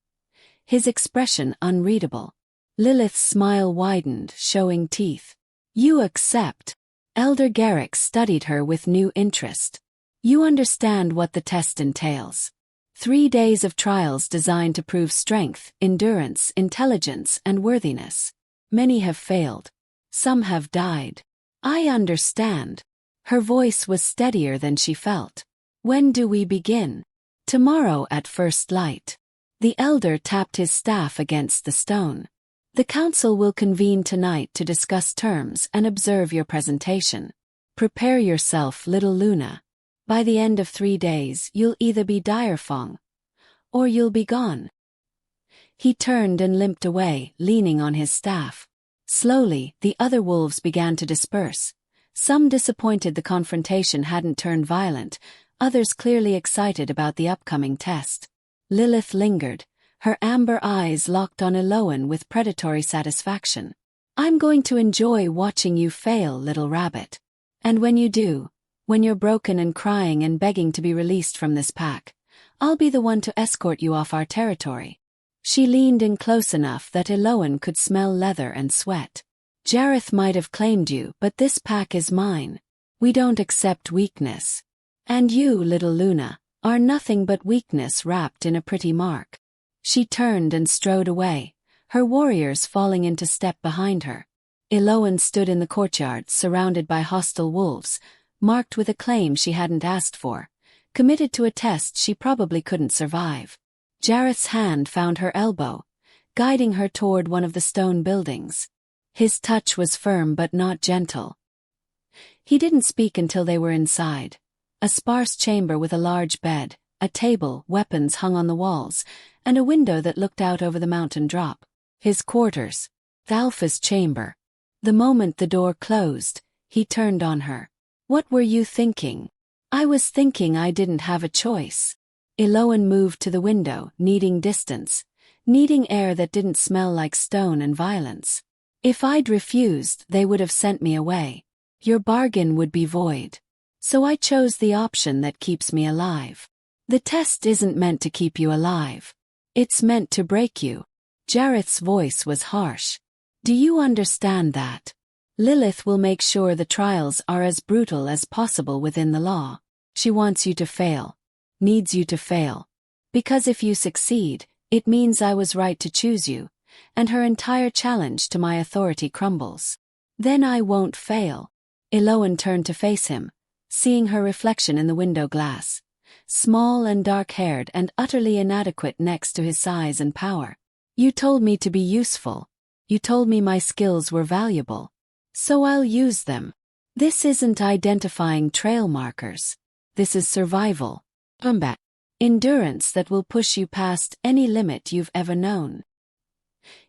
His expression unreadable. Lilith's smile widened, showing teeth. You accept. Elder Garrick studied her with new interest. You understand what the test entails. 3 days of trials designed to prove strength, endurance, intelligence, and worthiness. Many have failed. Some have died. I understand. Her voice was steadier than she felt. When do we begin? Tomorrow at first light. The elder tapped his staff against the stone. The council will convene tonight to discuss terms and observe your presentation. Prepare yourself, little Luna. By the end of 3 days, you'll either be Direfang, or you'll be gone." He turned and limped away, leaning on his staff. Slowly, the other wolves began to disperse. Some disappointed the confrontation hadn't turned violent, others clearly excited about the upcoming test. Lilith lingered, her amber eyes locked on Eloan with predatory satisfaction. "I'm going to enjoy watching you fail, little rabbit. And when you do, when you're broken and crying and begging to be released from this pack, I'll be the one to escort you off our territory." She leaned in close enough that Eloan could smell leather and sweat. "Jareth might have claimed you, but this pack is mine. We don't accept weakness. And you, little Luna, are nothing but weakness wrapped in a pretty mark." She turned and strode away, her warriors falling into step behind her. Eloan stood in the courtyard, surrounded by hostile wolves, marked with a claim she hadn't asked for, committed to a test she probably couldn't survive. Jareth's hand found her elbow, guiding her toward one of the stone buildings. His touch was firm but not gentle. He didn't speak until they were inside. A sparse chamber with a large bed, a table, weapons hung on the walls, and a window that looked out over the mountain drop. His quarters. Thalfa's chamber. The moment the door closed, he turned on her. "What were you thinking?" "I was thinking I didn't have a choice." Eloan moved to the window, needing distance, needing air that didn't smell like stone and violence. "If I'd refused, they would have sent me away. Your bargain would be void. So I chose the option that keeps me alive. The test isn't meant to keep you alive. It's meant to break you." Jareth's voice was harsh. "Do you understand that? Lilith will make sure the trials are as brutal as possible within the law. She wants you to fail. Needs you to fail. Because if you succeed, it means I was right to choose you, and her entire challenge to my authority crumbles. Then I won't fail." Eloan turned to face him, seeing her reflection in the window glass. Small and dark-haired and utterly inadequate next to his size and power. "You told me to be useful. You told me my skills were valuable. So I'll use them. This isn't identifying trail markers. This is survival. Combat. Endurance that will push you past any limit you've ever known."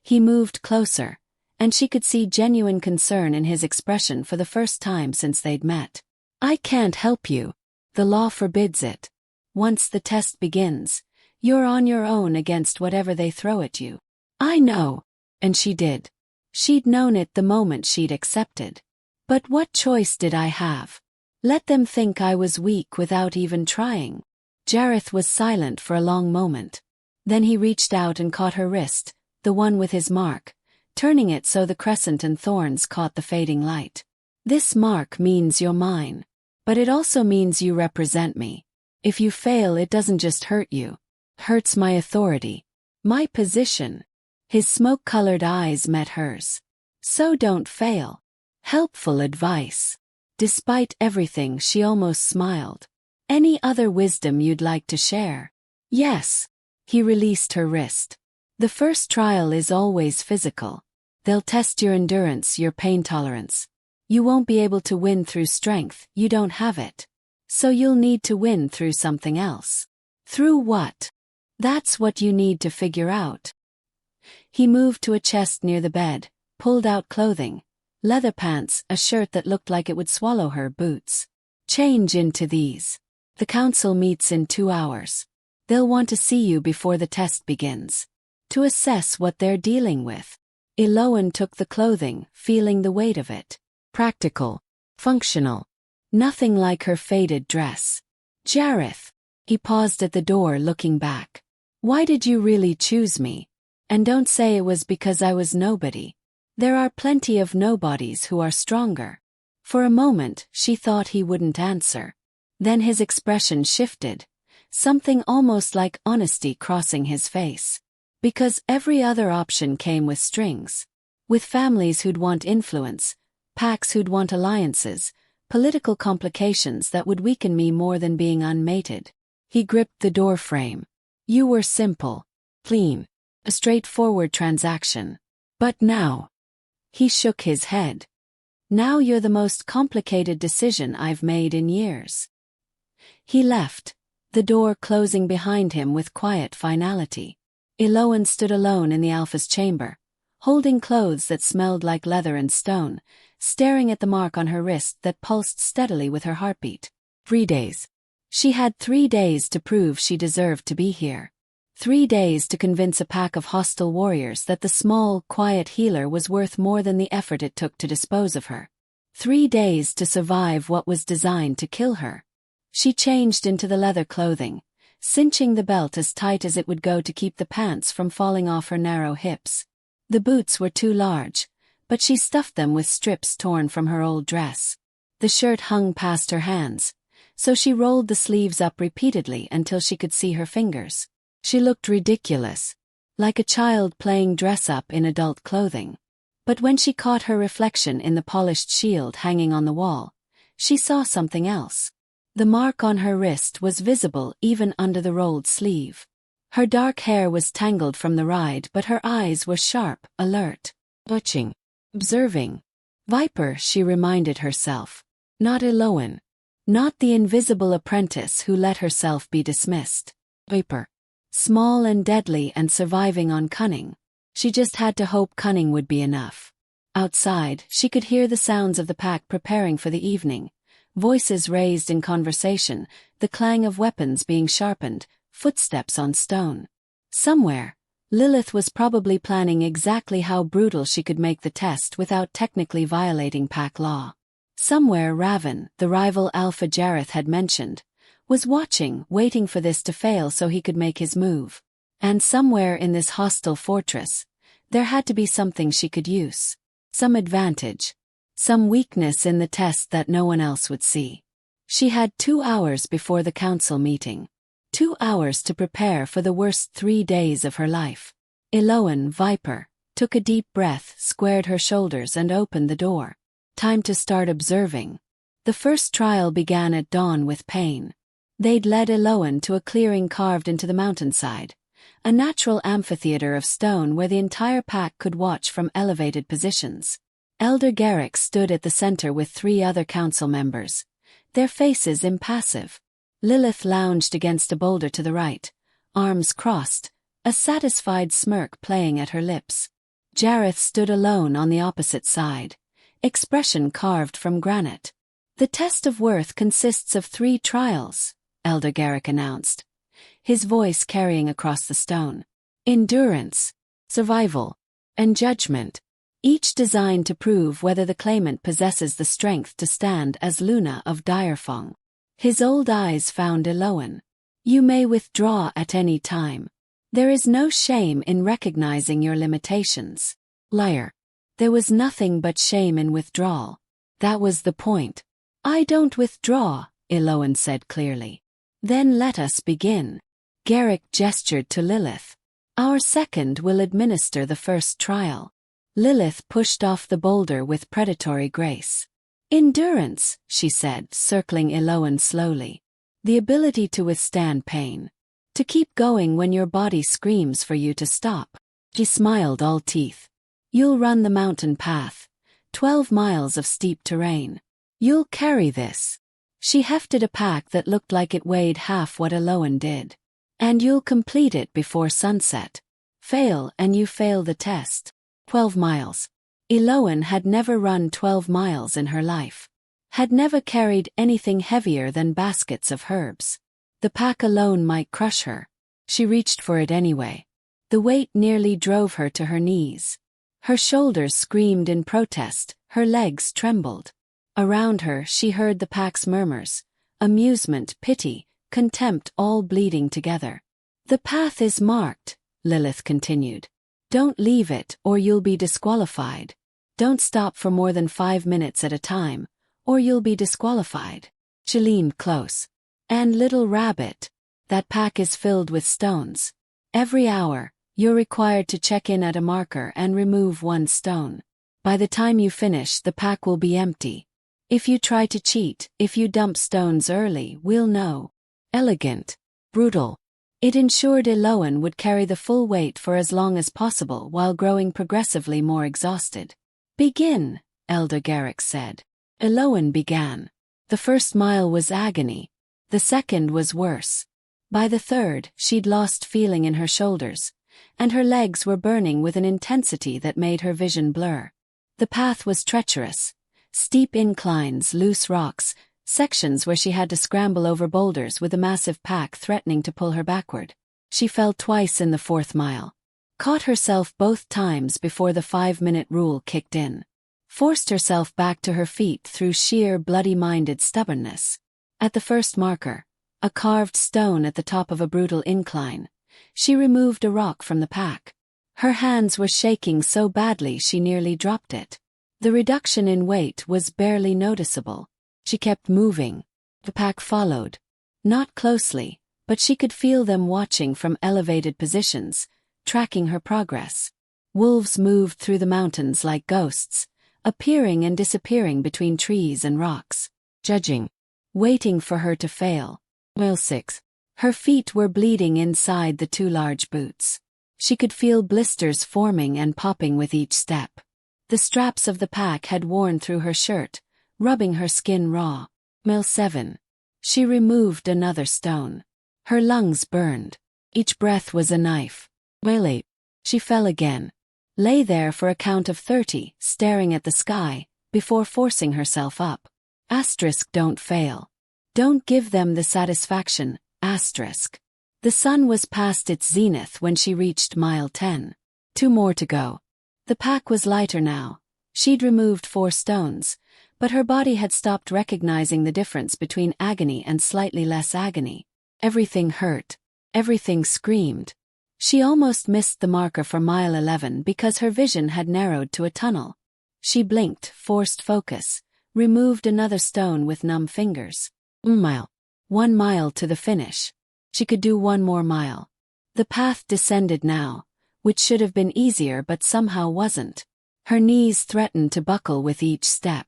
He moved closer, and she could see genuine concern in his expression for the first time since they'd met. "I can't help you. The law forbids it. Once the test begins, you're on your own against whatever they throw at you." "I know." And she did. She'd known it the moment she'd accepted. But what choice did I have? Let them think I was weak without even trying. Jareth was silent for a long moment. Then he reached out and caught her wrist, the one with his mark, turning it so the crescent and thorns caught the fading light. "This mark means you're mine. But it also means you represent me. If you fail, it doesn't just hurt you. Hurts my authority. My position." His smoke-colored eyes met hers. "So don't fail." Helpful advice. Despite everything, she almost smiled. "Any other wisdom you'd like to share?" "Yes." He released her wrist. "The first trial is always physical. They'll test your endurance, your pain tolerance. You won't be able to win through strength, you don't have it. So you'll need to win through something else." "Through what?" "That's what you need to figure out." He moved to a chest near the bed, pulled out clothing. Leather pants, a shirt that looked like it would swallow her, boots. "Change into these. The council meets in 2 hours. They'll want to see you before the test begins, to assess what they're dealing with." Eloan took the clothing, feeling the weight of it. Practical. Functional. Nothing like her faded dress. "Jareth." He paused at the door, looking back. "Why did you really choose me? And don't say it was because I was nobody. There are plenty of nobodies who are stronger." For a moment, she thought he wouldn't answer. Then his expression shifted, something almost like honesty crossing his face. "Because every other option came with strings. With families who'd want influence, packs who'd want alliances, political complications that would weaken me more than being unmated." He gripped the door frame. "You were simple. Clean. A straightforward transaction. But now." He shook his head. "Now you're the most complicated decision I've made in years." He left, the door closing behind him with quiet finality. Eloan stood alone in the Alpha's chamber, holding clothes that smelled like leather and stone, staring at the mark on her wrist that pulsed steadily with her heartbeat. 3 days. She had 3 days to prove she deserved to be here. 3 days to convince a pack of hostile warriors that the small, quiet healer was worth more than the effort it took to dispose of her. 3 days to survive what was designed to kill her. She changed into the leather clothing, cinching the belt as tight as it would go to keep the pants from falling off her narrow hips. The boots were too large, but she stuffed them with strips torn from her old dress. The shirt hung past her hands, so she rolled the sleeves up repeatedly until she could see her fingers. She looked ridiculous, like a child playing dress-up in adult clothing. But when she caught her reflection in the polished shield hanging on the wall, she saw something else. The mark on her wrist was visible even under the rolled sleeve. Her dark hair was tangled from the ride, but her eyes were sharp, alert, watching, observing. Viper, she reminded herself. Not Eloan. Not the invisible apprentice who let herself be dismissed. Viper. Small and deadly and surviving on cunning. She just had to hope cunning would be enough. Outside, she could hear the sounds of the pack preparing for the evening. Voices raised in conversation, the clang of weapons being sharpened, footsteps on stone. Somewhere, Lilith was probably planning exactly how brutal she could make the test without technically violating pack law. Somewhere Raven, the rival Alpha Jareth had mentioned, was watching, waiting for this to fail so he could make his move. And somewhere in this hostile fortress, there had to be something she could use. Some advantage. Some weakness in the test that no one else would see. She had 2 hours before the council meeting. 2 hours to prepare for the worst 3 days of her life. Eloan, Viper, took a deep breath, squared her shoulders and opened the door. Time to start observing. The first trial began at dawn with pain. They'd led Eloan to a clearing carved into the mountainside, a natural amphitheater of stone where the entire pack could watch from elevated positions. Elder Garrick stood at the center with 3 other council members, their faces impassive. Lilith lounged against a boulder to the right, arms crossed, a satisfied smirk playing at her lips. Jareth stood alone on the opposite side, expression carved from granite. The test of worth consists of 3 trials, Elder Garrick announced, his voice carrying across the stone. Endurance, survival, and judgment. Each designed to prove whether the claimant possesses the strength to stand as Luna of Direfong. His old eyes found Eloan. You may withdraw at any time. There is no shame in recognizing your limitations. Liar. There was nothing but shame in withdrawal. That was the point. I don't withdraw, Eloan said clearly. Then let us begin. Garrick gestured to Lilith. Our second will administer the first trial. Lilith pushed off the boulder with predatory grace. Endurance, she said, circling Eloan slowly. The ability to withstand pain. To keep going when your body screams for you to stop. She smiled all teeth. You'll run the mountain path. 12 miles of steep terrain. You'll carry this. She hefted a pack that looked like it weighed half what Eloan did. And you'll complete it before sunset. Fail and you fail the test. 12 miles. Eloan had never run 12 miles in her life. Had never carried anything heavier than baskets of herbs. The pack alone might crush her. She reached for it anyway. The weight nearly drove her to her knees. Her shoulders screamed in protest, her legs trembled. Around her she heard the pack's murmurs, amusement, pity, contempt all bleeding together. The path is marked, Lilith continued. Don't leave it or you'll be disqualified. Don't stop for more than 5 minutes at a time, or you'll be disqualified. She leaned close. And little rabbit, that pack is filled with stones. Every hour, you're required to check in at a marker and remove 1 stone. By the time you finish, the pack will be empty. If you try to cheat, if you dump stones early, we'll know. Elegant. Brutal. It ensured Eloan would carry the full weight for as long as possible while growing progressively more exhausted. Begin, Elder Garrick said. Eloan began. The first mile was agony. The second was worse. By the third, she'd lost feeling in her shoulders, and her legs were burning with an intensity that made her vision blur. The path was treacherous. Steep inclines, loose rocks, sections where she had to scramble over boulders with a massive pack threatening to pull her backward. She fell twice in the fourth mile. Caught herself both times before the 5-minute rule kicked in. Forced herself back to her feet through sheer bloody-minded stubbornness. At the first marker, a carved stone at the top of a brutal incline, she removed a rock from the pack. Her hands were shaking so badly she nearly dropped it. The reduction in weight was barely noticeable. She kept moving. The pack followed. Not closely, but she could feel them watching from elevated positions, tracking her progress. Wolves moved through the mountains like ghosts, appearing and disappearing between trees and rocks, judging, waiting for her to fail. Mile 6. Her feet were bleeding inside the 2 large boots. She could feel blisters forming and popping with each step. The straps of the pack had worn through her shirt, rubbing her skin raw. Mile 7. She removed another stone. Her lungs burned. Each breath was a knife. Mile 8. She fell again. Lay there for a count of 30, staring at the sky, before forcing herself up. Don't fail. Don't give them the satisfaction. The sun was past its zenith when she reached mile 10. 2 more to go. The pack was lighter now. She'd removed 4 stones, but her body had stopped recognizing the difference between agony and slightly less agony. Everything hurt. Everything screamed. She almost missed the marker for mile 11 because her vision had narrowed to a tunnel. She blinked, forced focus, removed another stone with numb fingers. 1 mile to the finish. She could do 1 more mile. The path descended now, which should have been easier but somehow wasn't. Her knees threatened to buckle with each step.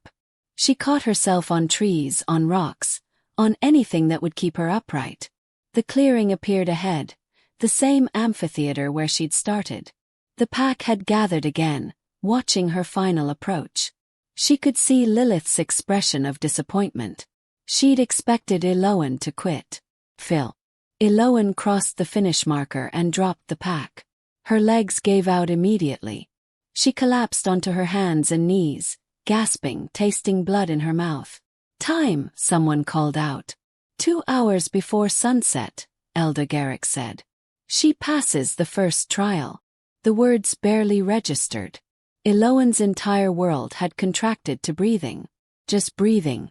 She caught herself on trees, on rocks, on anything that would keep her upright. The clearing appeared ahead, the same amphitheater where she'd started. The pack had gathered again, watching her final approach. She could see Lilith's expression of disappointment. She'd expected Eloan to quit. Phil. Eloan crossed the finish marker and dropped the pack. Her legs gave out immediately. She collapsed onto her hands and knees, gasping, tasting blood in her mouth. Time, someone called out. 2 hours before sunset, Elda Garrick said. She passes the first trial. The words barely registered. Eloan's entire world had contracted to breathing. Just breathing.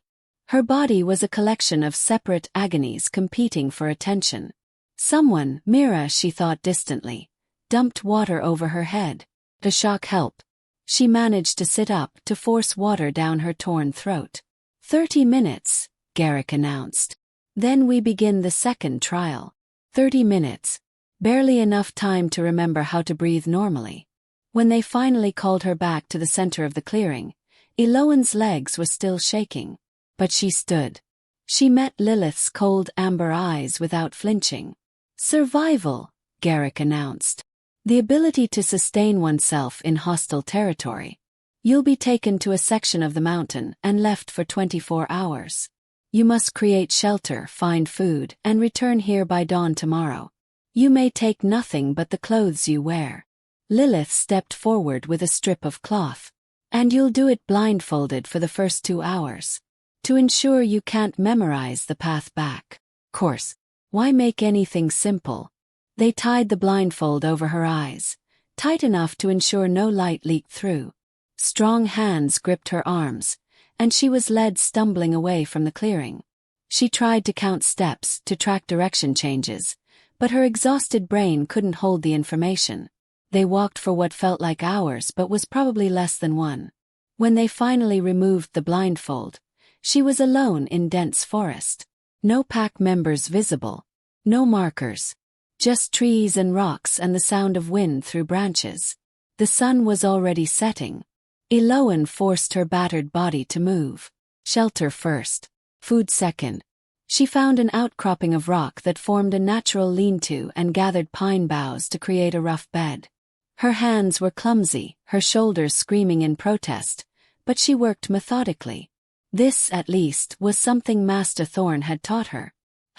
Her body was a collection of separate agonies competing for attention. Someone, Mira, she thought distantly, dumped water over her head. The shock helped. She managed to sit up to force water down her torn throat. 30 minutes, Garrick announced. Then we begin the second trial. 30 minutes. Barely enough time to remember how to breathe normally. When they finally called her back to the center of the clearing, Eloan's legs were still shaking. But she stood. She met Lilith's cold amber eyes without flinching. Survival, Garrick announced. The ability to sustain oneself in hostile territory. You'll be taken to a section of the mountain and left for 24 hours. You must create shelter, find food, and return here by dawn tomorrow. You may take nothing but the clothes you wear. Lilith stepped forward with a strip of cloth. And you'll do it blindfolded for the first 2 hours. To ensure you can't memorize the path back. Course. Why make anything simple? They tied the blindfold over her eyes, tight enough to ensure no light leaked through. Strong hands gripped her arms, and she was led stumbling away from the clearing. She tried to count steps, to track direction changes, but her exhausted brain couldn't hold the information. They walked for what felt like hours but was probably less than 1. When they finally removed the blindfold, she was alone in dense forest. No pack members visible. No markers. Just trees and rocks and the sound of wind through branches. The sun was already setting. Eloan forced her battered body to move. Shelter first. Food second. She found an outcropping of rock that formed a natural lean-to and gathered pine boughs to create a rough bed. Her hands were clumsy, her shoulders screaming in protest, but she worked methodically. This, at least, was something Master Thorn had taught her.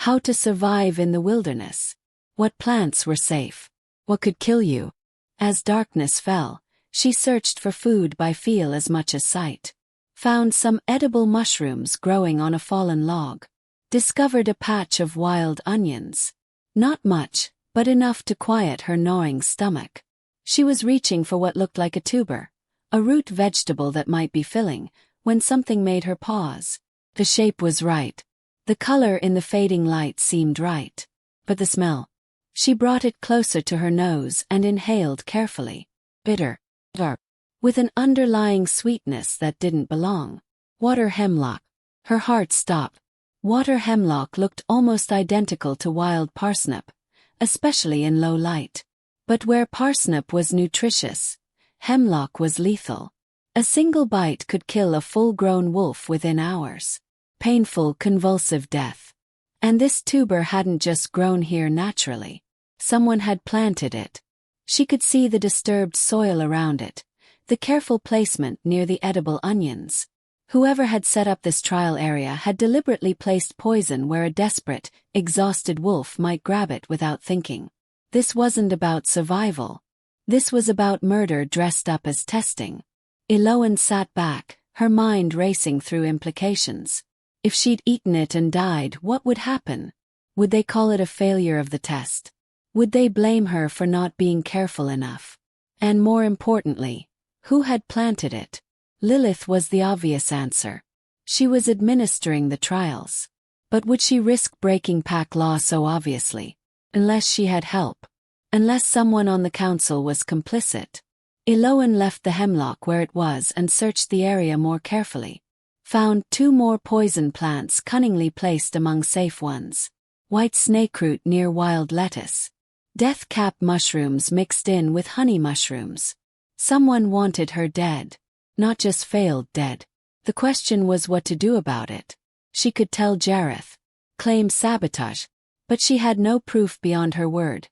How to survive in the wilderness. What plants were safe. What could kill you. As darkness fell, she searched for food by feel as much as sight. Found some edible mushrooms growing on a fallen log. Discovered a patch of wild onions. Not much, but enough to quiet her gnawing stomach. She was reaching for what looked like a tuber, a root vegetable that might be filling, when something made her pause. The shape was right. The color in the fading light seemed right. But the smell. She brought it closer to her nose and inhaled carefully. Bitter. Dark. With an underlying sweetness that didn't belong. Water hemlock. Her heart stopped. Water hemlock looked almost identical to wild parsnip, especially in low light. But where parsnip was nutritious, hemlock was lethal. A single bite could kill a full-grown wolf within hours. Painful, convulsive death. And this tuber hadn't just grown here naturally. Someone had planted it. She could see the disturbed soil around it, the careful placement near the edible onions. Whoever had set up this trial area had deliberately placed poison where a desperate, exhausted wolf might grab it without thinking. This wasn't about survival. This was about murder dressed up as testing. Eloan sat back, her mind racing through implications. If she'd eaten it and died, what would happen? Would they call it a failure of the test? Would they blame her for not being careful enough? And more importantly, who had planted it? Lilith was the obvious answer. She was administering the trials. But would she risk breaking pack law so obviously? Unless she had help. Unless someone on the council was complicit. Eloan left the hemlock where it was and searched the area more carefully. Found 2 more poison plants cunningly placed among safe ones. White snakeroot near wild lettuce. Death cap mushrooms mixed in with honey mushrooms. Someone wanted her dead. Not just failed dead. The question was what to do about it. She could tell Jareth. Claim sabotage. But she had no proof beyond her word.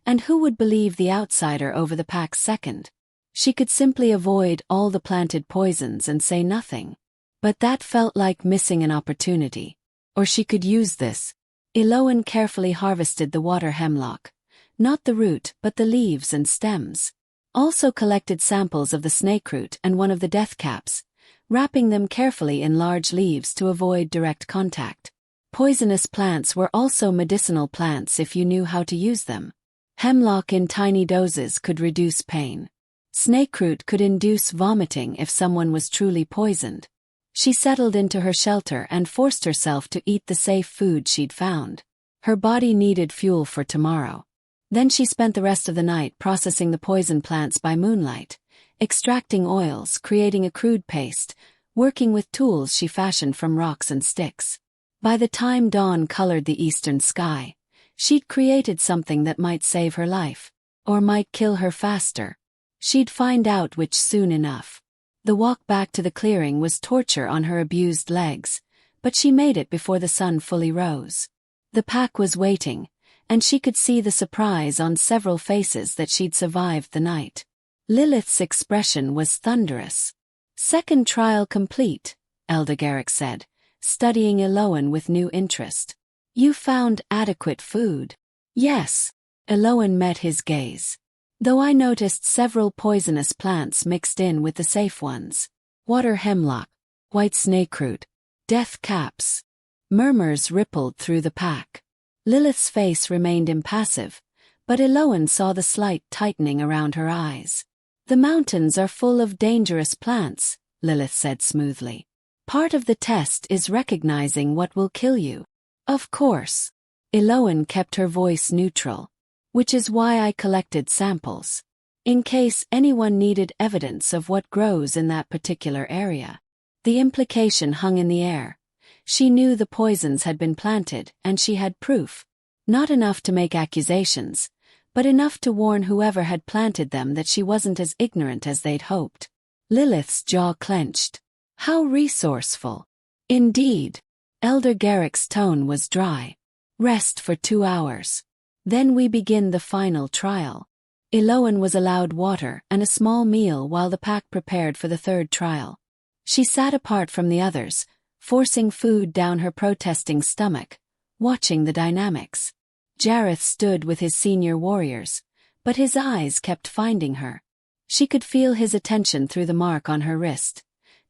And who would believe the outsider over the pack's second? She could simply avoid all the planted poisons and say nothing. But that felt like missing an opportunity. Or she could use this. Eloan carefully harvested the water hemlock. Not the root, but the leaves and stems. Also collected samples of the snakeroot and one of the death caps, wrapping them carefully in large leaves to avoid direct contact. Poisonous plants were also medicinal plants if you knew how to use them. Hemlock in tiny doses could reduce pain. Snakeroot could induce vomiting if someone was truly poisoned. She settled into her shelter and forced herself to eat the safe food she'd found. Her body needed fuel for tomorrow. Then she spent the rest of the night processing the poison plants by moonlight, extracting oils, creating a crude paste, working with tools she fashioned from rocks and sticks. By the time dawn colored the eastern sky, she'd created something that might save her life, or might kill her faster. She'd find out which soon enough. The walk back to the clearing was torture on her abused legs, but she made it before the sun fully rose. The pack was waiting, and she could see the surprise on several faces that she'd survived the night. Lilith's expression was thunderous. Second trial complete, Elder Garrick said, studying Eloan with new interest. You found adequate food. Yes. Eloan met his gaze. Though I noticed several poisonous plants mixed in with the safe ones. Water hemlock, white snakeroot, death caps. Murmurs rippled through the pack. Lilith's face remained impassive, but Eloan saw the slight tightening around her eyes. The mountains are full of dangerous plants, Lilith said smoothly. Part of the test is recognizing what will kill you. Of course. Eloan kept her voice neutral. Which is why I collected samples. In case anyone needed evidence of what grows in that particular area. The implication hung in the air. She knew the poisons had been planted, and she had proof. Not enough to make accusations, but enough to warn whoever had planted them that she wasn't as ignorant as they'd hoped. Lilith's jaw clenched. How resourceful. Indeed. Elder Garrick's tone was dry. Rest for 2 hours. Then we begin the final trial. Eloan was allowed water and a small meal while the pack prepared for the third trial. She sat apart from the others, forcing food down her protesting stomach, watching the dynamics. Jareth stood with his senior warriors, but his eyes kept finding her. She could feel his attention through the mark on her wrist.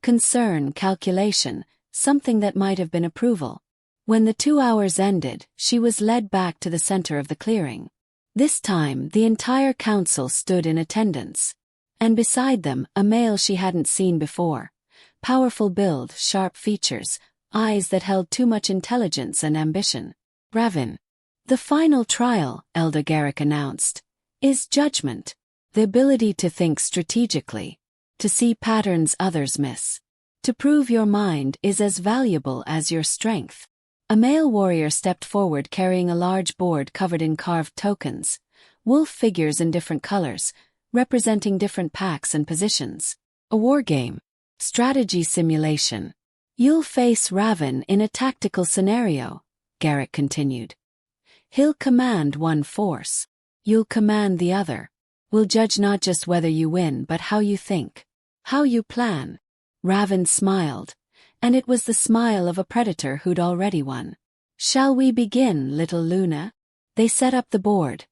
Concern, calculation, something that might have been approval. When the 2 hours ended, she was led back to the center of the clearing. This time, the entire council stood in attendance. And beside them, a male she hadn't seen before. Powerful build, sharp features, eyes that held too much intelligence and ambition. Ravin. The final trial, Elder Garrick announced, is judgment. The ability to think strategically. To see patterns others miss. To prove your mind is as valuable as your strength. A male warrior stepped forward carrying a large board covered in carved tokens, wolf figures in different colors, representing different packs and positions. A wargame. Strategy simulation. You'll face Ravin in a tactical scenario, Garrick continued. He'll command one force. You'll command the other. We'll judge not just whether you win but how you think. How you plan. Ravin smiled, and it was the smile of a predator who'd already won. Shall we begin, little Luna? They set up the board.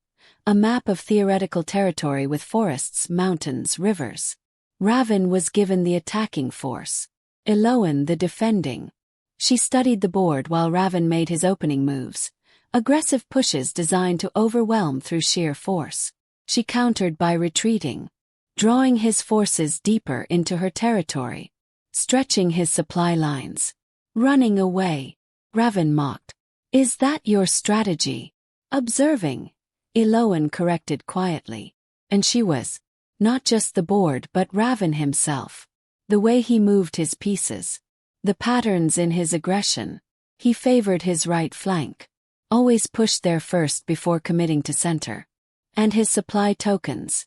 A map of theoretical territory with forests, mountains, rivers. Ravin was given the attacking force. Eloan the defending. She studied the board while Ravin made his opening moves. Aggressive pushes designed to overwhelm through sheer force. She countered by retreating. Drawing his forces deeper into her territory. Stretching his supply lines. Running away. Ravin mocked. Is that your strategy? Observing. Eloan corrected quietly. And she was. Not just the board but Ravin himself. The way he moved his pieces. The patterns in his aggression. He favored his right flank. Always pushed there first before committing to center. And his supply tokens.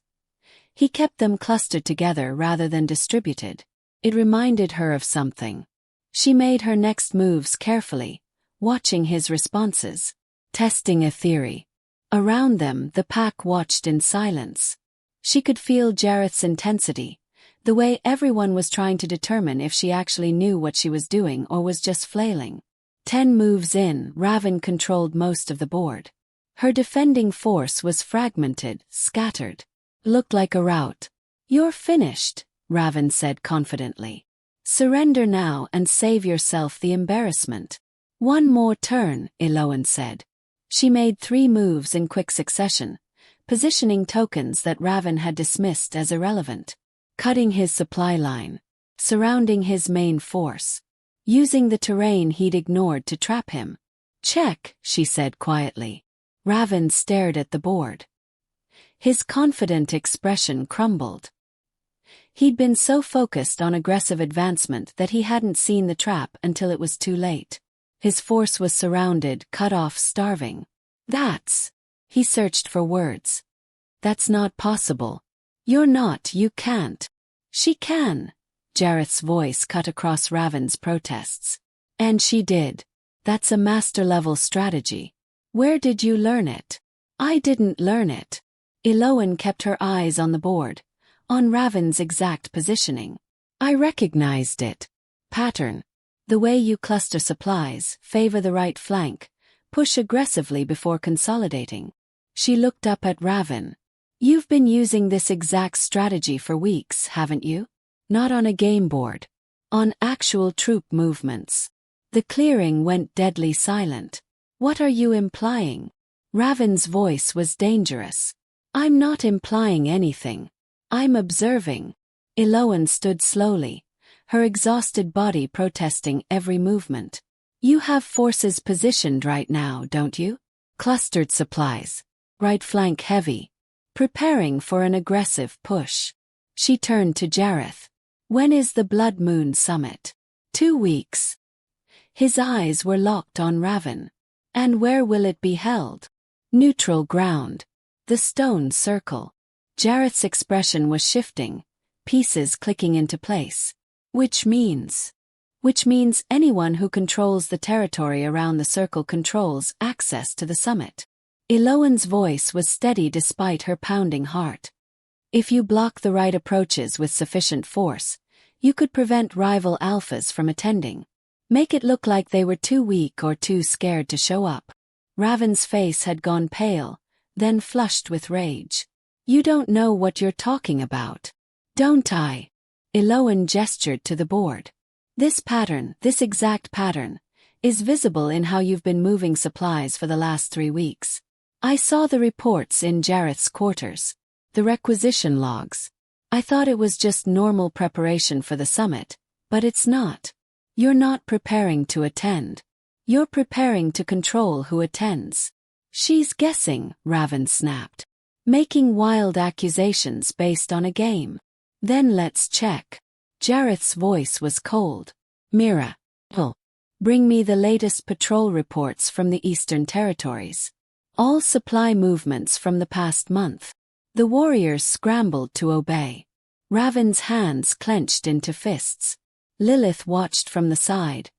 He kept them clustered together rather than distributed. It reminded her of something. She made her next moves carefully, watching his responses. Testing a theory. Around them, the pack watched in silence. She could feel Jareth's intensity, the way everyone was trying to determine if she actually knew what she was doing or was just flailing. 10 moves in, Ravin controlled most of the board. Her defending force was fragmented, scattered. Looked like a rout. You're finished, Ravin said confidently. Surrender now and save yourself the embarrassment. One more turn, Eloan said. She made 3 moves in quick succession, positioning tokens that Ravin had dismissed as irrelevant. Cutting his supply line. Surrounding his main force. Using the terrain he'd ignored to trap him. Check, she said quietly. Ravin stared at the board. His confident expression crumbled. He'd been so focused on aggressive advancement that he hadn't seen the trap until it was too late. His force was surrounded, cut off, starving. He searched for words. That's not possible. You're not, you can't. She can. Jareth's voice cut across Ravin's protests. And she did. That's a master-level strategy. Where did you learn it? I didn't learn it. Eloan kept her eyes on the board, on Ravin's exact positioning. I recognized it. Pattern. The way you cluster supplies, favor the right flank, push aggressively before consolidating. She looked up at Ravin. You've been using this exact strategy for weeks, haven't you? Not on a game board. On actual troop movements. The clearing went deadly silent. What are you implying? Ravin's voice was dangerous. I'm not implying anything. I'm observing. Eloan stood slowly, her exhausted body protesting every movement. You have forces positioned right now, don't you? Clustered supplies. Right flank heavy. Preparing for an aggressive push. She turned to Jareth. When is the Blood Moon Summit? 2 weeks. His eyes were locked on Ravin. And where will it be held? Neutral ground. The stone circle. Jareth's expression was shifting, pieces clicking into place. Which means anyone who controls the territory around the circle controls access to the summit. Eloan's voice was steady despite her pounding heart. If you block the right approaches with sufficient force, you could prevent rival alphas from attending. Make it look like they were too weak or too scared to show up. Raven's face had gone pale, then flushed with rage. You don't know what you're talking about. Don't I? Eloan gestured to the board. This pattern, this exact pattern, is visible in how you've been moving supplies for the last 3 weeks. I saw the reports in Jareth's quarters. The requisition logs. I thought it was just normal preparation for the summit, but it's not. You're not preparing to attend. You're preparing to control who attends. She's guessing, Raven snapped. Making wild accusations based on a game. Then let's check. Jareth's voice was cold. Mira. Bring me the latest patrol reports from the Eastern Territories. All supply movements from the past month. The warriors scrambled to obey. Raven's hands clenched into fists. Lilith watched from the side,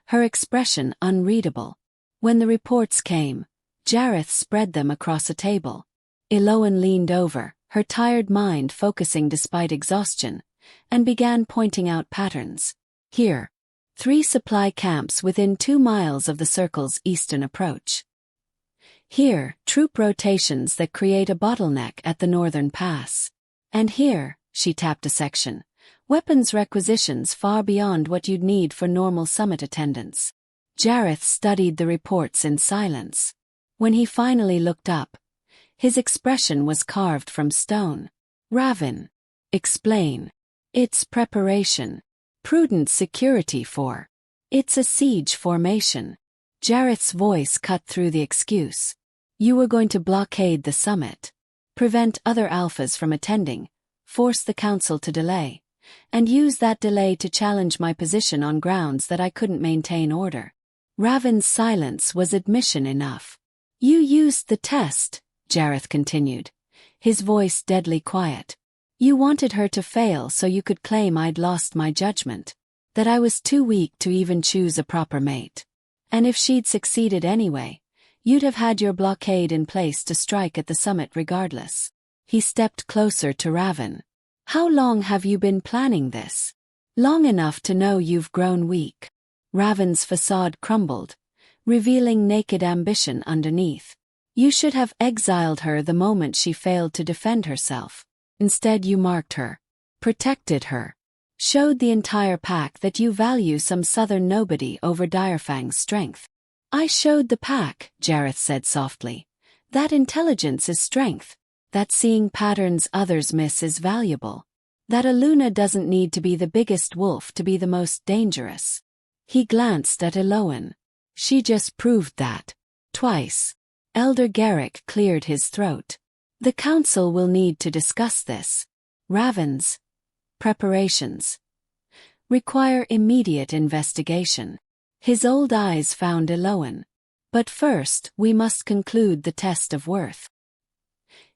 her expression unreadable. When the reports came, Jareth spread them across a table. Eloan leaned over, her tired mind focusing despite exhaustion, and began pointing out patterns. Here. 3 supply camps within 2 miles of the Circle's eastern approach. Here, troop rotations that create a bottleneck at the northern pass. And here, she tapped a section, weapons requisitions far beyond what you'd need for normal summit attendance. Jareth studied the reports in silence. When he finally looked up, his expression was carved from stone. Raven. Explain. It's preparation. Prudent security for. It's a siege formation. Jareth's voice cut through the excuse. You were going to blockade the summit. Prevent other alphas from attending, force the council to delay, and use that delay to challenge my position on grounds that I couldn't maintain order. Raven's silence was admission enough. You used the test, Jareth continued, his voice deadly quiet. You wanted her to fail so you could claim I'd lost my judgment, that I was too weak to even choose a proper mate. And if she'd succeeded anyway, you'd have had your blockade in place to strike at the summit regardless. He stepped closer to Raven. How long have you been planning this? Long enough to know you've grown weak. Raven's facade crumbled, revealing naked ambition underneath. You should have exiled her the moment she failed to defend herself. Instead you marked her, protected her, showed the entire pack that you value some southern nobody over Direfang's strength. I showed the pack, Jareth said softly. That intelligence is strength. That seeing patterns others miss is valuable. That a Luna doesn't need to be the biggest wolf to be the most dangerous. He glanced at Eloan. She just proved that. Twice. Elder Garrick cleared his throat. The council will need to discuss this. Raven's preparations require immediate investigation. His old eyes found Eloan. But first, we must conclude the test of worth.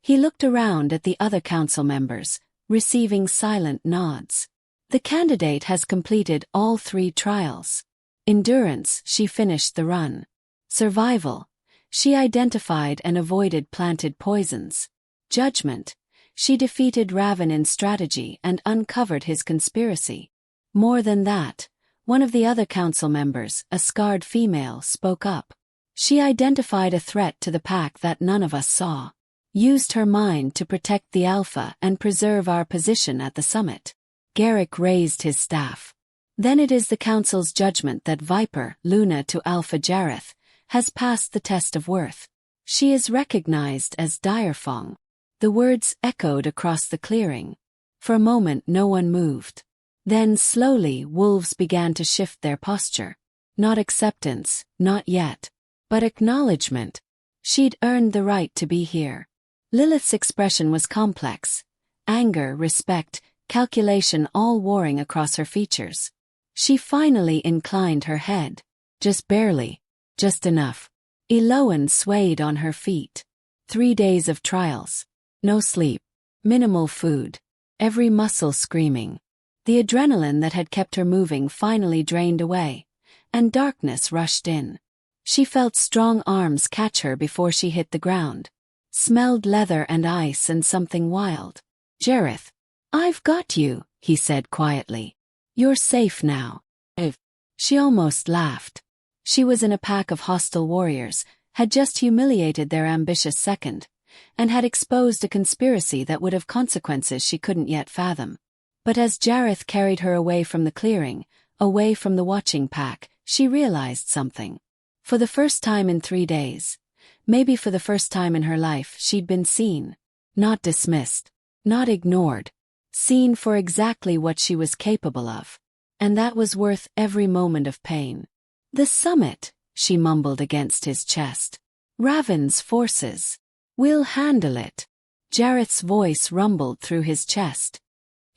He looked around at the other council members, receiving silent nods. The candidate has completed all 3 trials. Endurance, she finished the run. Survival, she identified and avoided planted poisons. Judgment, she defeated Raven in strategy and uncovered his conspiracy. More than that, one of the other council members, a scarred female, spoke up. She identified a threat to the pack that none of us saw. Used her mind to protect the Alpha and preserve our position at the summit. Garrick raised his staff. Then it is the council's judgment that Viper, Luna to Alpha Jareth, has passed the test of worth. She is recognized as Direfang. The words echoed across the clearing. For a moment no one moved. Then slowly wolves began to shift their posture. Not acceptance, not yet. But acknowledgement. She'd earned the right to be here. Lilith's expression was complex. Anger, respect, calculation all warring across her features. She finally inclined her head. Just barely. Just enough. Eloan swayed on her feet. 3 days of trials. No sleep. Minimal food. Every muscle screaming. The adrenaline that had kept her moving finally drained away, and darkness rushed in. She felt strong arms catch her before she hit the ground. Smelled leather and ice and something wild. Jareth, I've got you, he said quietly. You're safe now. She almost laughed. She was in a pack of hostile warriors, had just humiliated their ambitious second, and had exposed a conspiracy that would have consequences she couldn't yet fathom. But as Jareth carried her away from the clearing, away from the watching pack, she realized something. For the first time in 3 days, maybe for the first time in her life, she'd been seen. Not dismissed. Not ignored. Seen for exactly what she was capable of. And that was worth every moment of pain. "The summit," she mumbled against his chest. "Raven's forces. We'll handle it." Jareth's voice rumbled through his chest.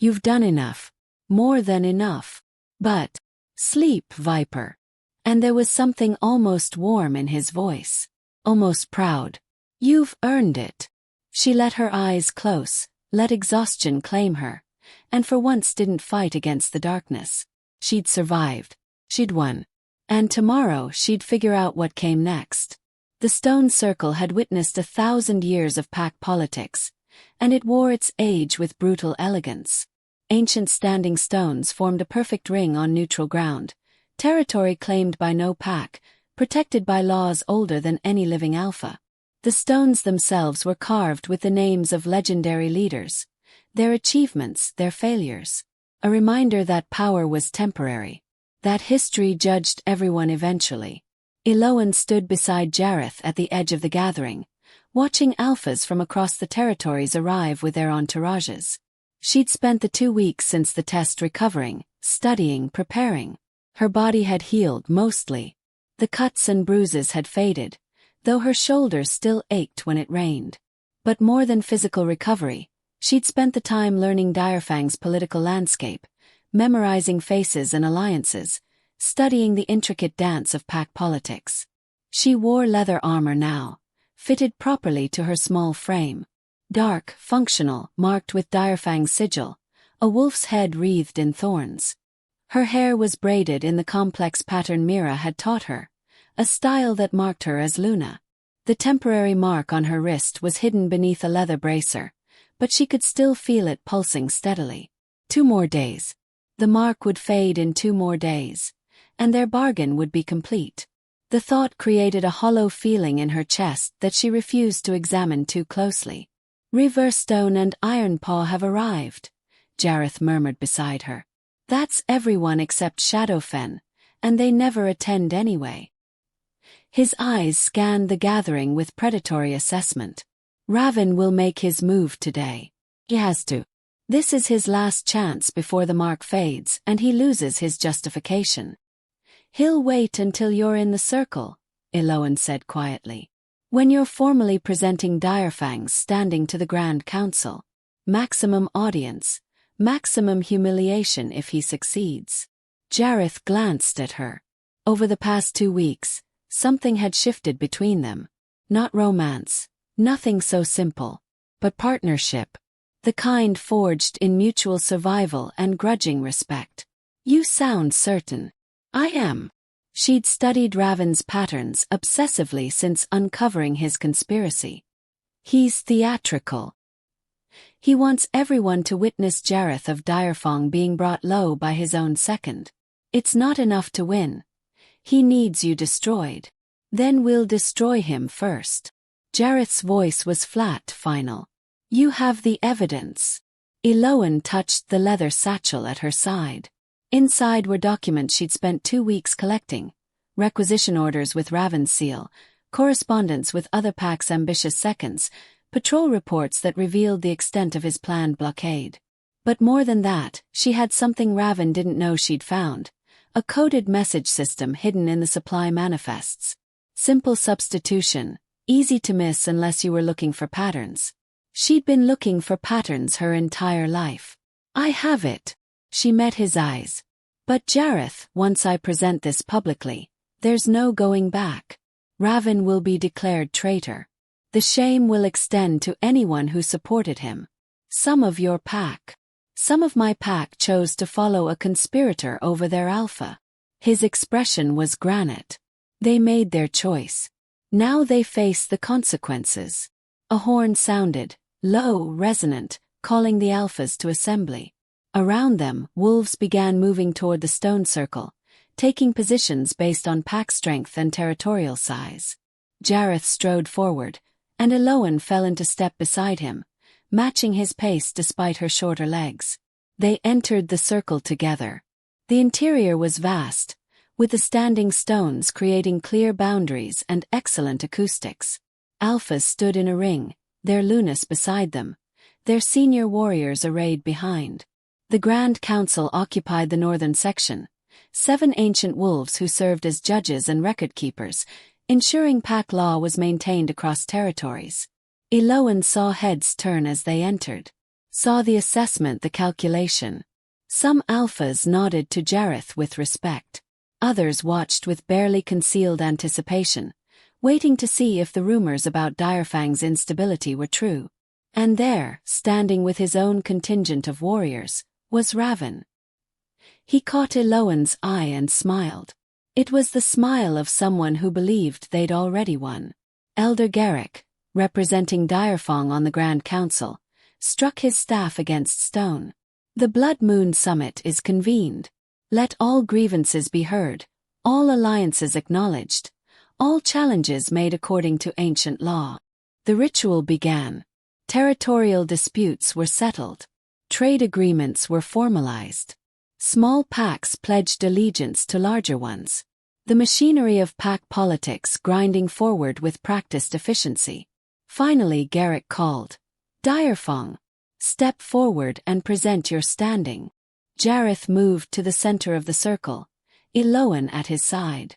"You've done enough. More than enough. But sleep, Viper." And there was something almost warm in his voice. Almost proud. "You've earned it." She let her eyes close, let exhaustion claim her, and for once didn't fight against the darkness. She'd survived. She'd won. And tomorrow she'd figure out what came next. The stone circle had witnessed 1,000 years of pack politics, and it wore its age with brutal elegance. Ancient standing stones formed a perfect ring on neutral ground, territory claimed by no pack, protected by laws older than any living alpha. The stones themselves were carved with the names of legendary leaders, their achievements, their failures. A reminder that power was temporary, that history judged everyone eventually. Eloan stood beside Jareth at the edge of the gathering, watching alphas from across the territories arrive with their entourages. She'd spent the 2 weeks since the test recovering, studying, preparing. Her body had healed mostly. The cuts and bruises had faded, though her shoulders still ached when it rained. But more than physical recovery, she'd spent the time learning Direfang's political landscape, memorizing faces and alliances, studying the intricate dance of pack politics. She wore leather armor now, fitted properly to her small frame. Dark, functional, marked with Direfang's sigil, a wolf's head wreathed in thorns. Her hair was braided in the complex pattern Mira had taught her, a style that marked her as Luna. The temporary mark on her wrist was hidden beneath a leather bracer, but she could still feel it pulsing steadily. 2 more days. The mark would fade in 2 more days, and their bargain would be complete. The thought created a hollow feeling in her chest that she refused to examine too closely. "Riverstone and Ironpaw have arrived," Jareth murmured beside her. "That's everyone except Shadowfen, and they never attend anyway." His eyes scanned the gathering with predatory assessment. "Raven will make his move today. He has to. This is his last chance before the mark fades and he loses his justification." "He'll wait until you're in the circle," Eloan said quietly. "When you're formally presenting Direfangs standing to the Grand Council. Maximum audience, maximum humiliation if he succeeds." Jareth glanced at her. Over the past 2 weeks, something had shifted between them. Not romance, nothing so simple, but partnership. The kind forged in mutual survival and grudging respect. "You sound certain." "I am." She'd studied Raven's patterns obsessively since uncovering his conspiracy. "He's theatrical. He wants everyone to witness Jareth of Direfang being brought low by his own second. It's not enough to win. He needs you destroyed. Then we'll destroy him first." Jareth's voice was flat, final. "You have the evidence." Eloan touched the leather satchel at her side. Inside were documents she'd spent 2 weeks collecting, requisition orders with Raven's seal, correspondence with other packs' ambitious seconds, patrol reports that revealed the extent of his planned blockade. But more than that, she had something Raven didn't know she'd found, a coded message system hidden in the supply manifests. Simple substitution, easy to miss unless you were looking for patterns. She'd been looking for patterns her entire life. "I have it." She met his eyes. "But Jareth, once I present this publicly, there's no going back. Raven will be declared traitor. The shame will extend to anyone who supported him. Some of your pack. Some of my pack chose to follow a conspirator over their alpha." His expression was granite. They made their choice. Now they face the consequences. A horn sounded, low, resonant, calling the alphas to assembly. Around them, wolves began moving toward the stone circle, taking positions based on pack strength and territorial size. Jareth strode forward, and Eloan fell into step beside him, matching his pace despite her shorter legs. They entered the circle together. The interior was vast, with the standing stones creating clear boundaries and excellent acoustics. Alphas stood in a ring, their Lunas beside them, their senior warriors arrayed behind. The Grand Council occupied the northern section, 7 ancient wolves who served as judges and record-keepers, ensuring pack law was maintained across territories. Eloan saw heads turn as they entered, saw the assessment, the calculation. Some alphas nodded to Jareth with respect. Others watched with barely concealed anticipation, waiting to see if the rumors about Direfang's instability were true. And there, standing with his own contingent of warriors, was Raven. He caught Eloan's eye and smiled. It was the smile of someone who believed they'd already won. Elder Garrick, representing Direfang on the Grand Council, struck his staff against stone. The Blood Moon Summit is convened. Let all grievances be heard, all alliances acknowledged, all challenges made according to ancient law. The ritual began. Territorial disputes were settled. Trade agreements were formalized. Small packs pledged allegiance to larger ones. The machinery of pack politics grinding forward with practiced efficiency. Finally Garrick called, "Direfang, step forward and present your standing." Jareth moved to the center of the circle, Eloan at his side.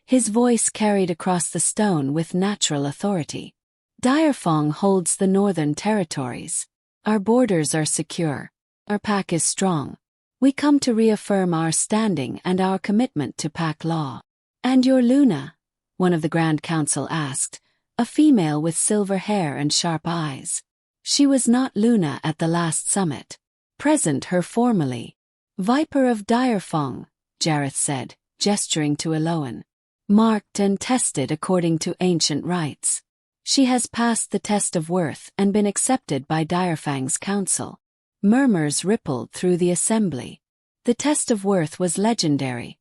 His voice carried across the stone with natural authority. Direfang holds the northern territories. Our borders are secure. Our pack is strong. We come to reaffirm our standing and our commitment to pack law. "And your Luna?" one of the Grand Council asked, a female with silver hair and sharp eyes. She was not Luna at the last summit. Present her formally. "Viper of Direfang," Jareth said, gesturing to Eloan. "Marked and tested according to ancient rites. She has passed the test of worth and been accepted by Direfang's council." Murmurs rippled through the assembly. The test of worth was legendary,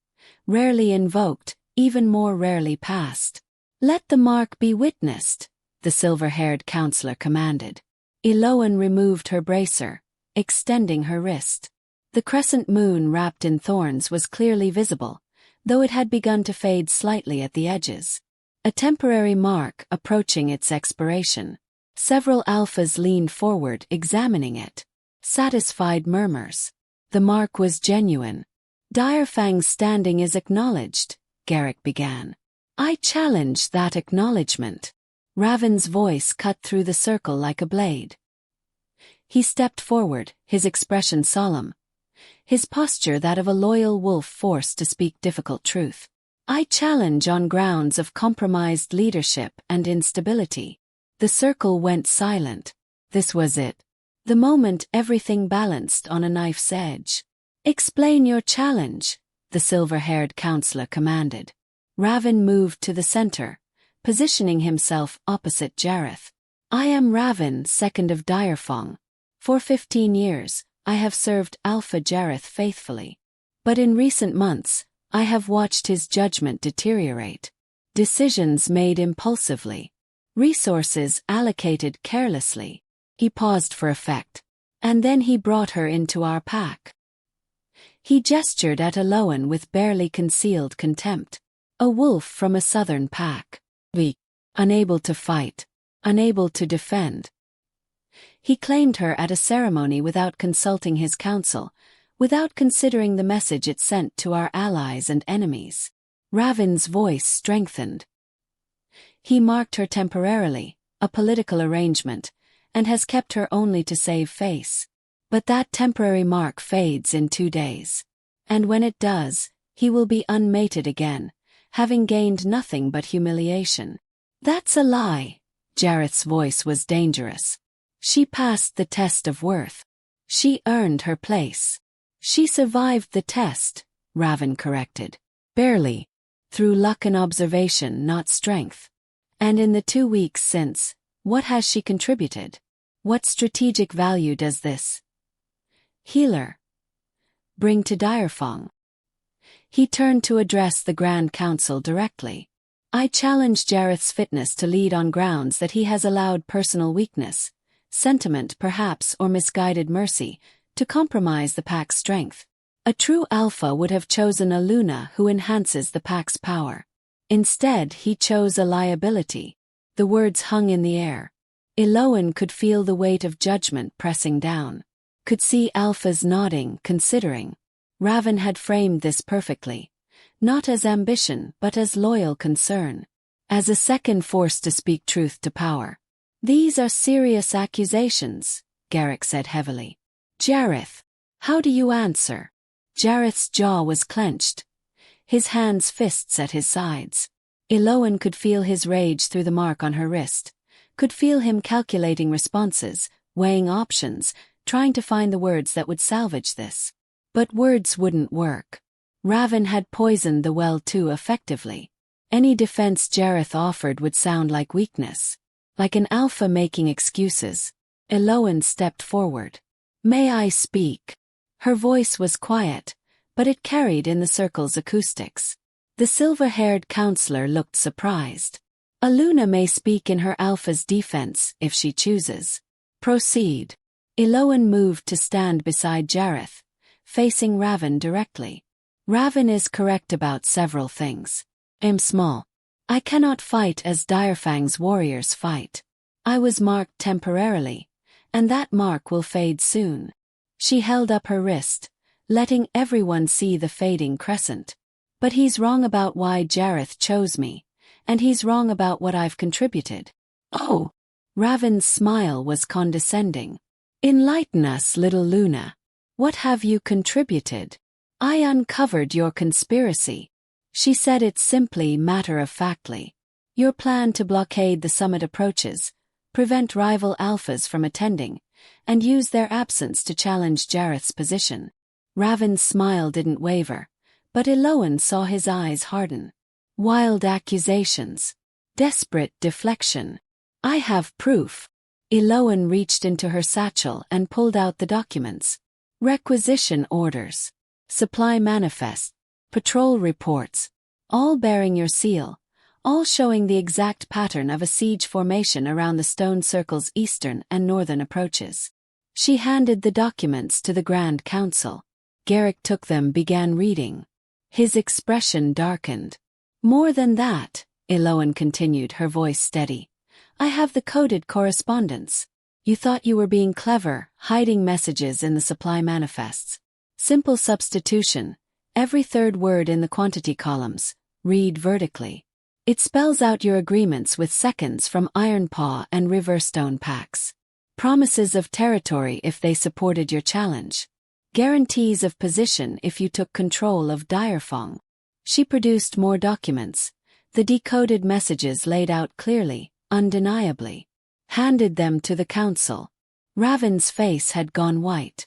rarely invoked, even more rarely passed. "Let the mark be witnessed," the silver-haired counselor commanded. Eloan removed her bracer, extending her wrist. The crescent moon wrapped in thorns was clearly visible, though it had begun to fade slightly at the edges. A temporary mark approaching its expiration. Several alphas leaned forward examining it. Satisfied murmurs. The mark was genuine. "Direfang's standing is acknowledged," Garrick began. "I challenge that acknowledgement." Raven's voice cut through the circle like a blade. He stepped forward, his expression solemn, his posture that of a loyal wolf forced to speak difficult truth. "I challenge on grounds of compromised leadership and instability." The circle went silent. This was it. The moment everything balanced on a knife's edge. "Explain your challenge," the silver-haired counselor commanded. Raven moved to the center, positioning himself opposite Jareth. "I am Raven, second of Direfang. For 15 years, I have served Alpha Jareth faithfully. But in recent months, I have watched his judgment deteriorate. Decisions made impulsively. Resources allocated carelessly." He paused for effect. "And then he brought her into our pack." He gestured at Eloan with barely concealed contempt. A wolf from a southern pack. Weak. Unable to fight. Unable to defend. He claimed her at a ceremony without consulting his council, without considering the message it sent to our allies and enemies. Raven's voice strengthened. "He marked her temporarily, a political arrangement, and has kept her only to save face. But that temporary mark fades in 2 days. And when it does, he will be unmated again, having gained nothing but humiliation." "That's a lie." Jareth's voice was dangerous. "She passed the test of worth. She earned her place." "She survived the test," Raven corrected. "Barely. Through luck and observation, not strength. And in the 2 weeks since, what has she contributed? What strategic value does this healer bring to Direfang?" He turned to address the Grand Council directly. I challenge Jareth's fitness to lead on grounds that he has allowed personal weakness, sentiment perhaps or misguided mercy, to compromise the pack's strength. A true alpha would have chosen a Luna who enhances the pack's power. Instead, he chose a liability. The words hung in the air. Eloan could feel the weight of judgment pressing down. Could see alphas nodding, considering. Raven had framed this perfectly. Not as ambition but as loyal concern. As a second force to speak truth to power. These are serious accusations, Garrick said heavily. Jareth, how do you answer? Jareth's jaw was clenched. His hands fists at his sides. Eloan could feel his rage through the mark on her wrist. Could feel him calculating responses, weighing options, trying to find the words that would salvage this. But words wouldn't work. Raven had poisoned the well too effectively. Any defense Jareth offered would sound like weakness. Like an alpha making excuses. Eloan stepped forward. May I speak? Her voice was quiet, but it carried in the circle's acoustics. The silver-haired counselor looked surprised. A Luna may speak in her alpha's defense if she chooses. Proceed. Eloan moved to stand beside Jareth, facing Raven directly. Raven is correct about several things. I'm small. I cannot fight as Direfang's warriors fight. I was marked temporarily, and that mark will fade soon. She held up her wrist, letting everyone see the fading crescent. But he's wrong about why Jareth chose me, and he's wrong about what I've contributed. Oh! Raven's smile was condescending. Enlighten us, little Luna. What have you contributed? I uncovered your conspiracy. She said it simply, matter-of-factly. Your plan to blockade the summit approaches, prevent rival alphas from attending, and use their absence to challenge Jareth's position. Raven's smile didn't waver, but Eloan saw his eyes harden. Wild accusations. Desperate deflection. I have proof. Eloan reached into her satchel and pulled out the documents. Requisition orders. Supply manifest. Patrol reports. All bearing your seal. All showing the exact pattern of a siege formation around the stone circle's eastern and northern approaches. She handed the documents to the Grand Council. Garrick took them, began reading. His expression darkened. More than that, Eloan continued, her voice steady. I have the coded correspondence. You thought you were being clever, hiding messages in the supply manifests. Simple substitution. Every third word in the quantity columns. Read vertically. It spells out your agreements with seconds from Ironpaw and Riverstone packs. Promises of territory if they supported your challenge. Guarantees of position if you took control of Direfang. She produced more documents. The decoded messages laid out clearly, undeniably. Handed them to the council. Raven's face had gone white.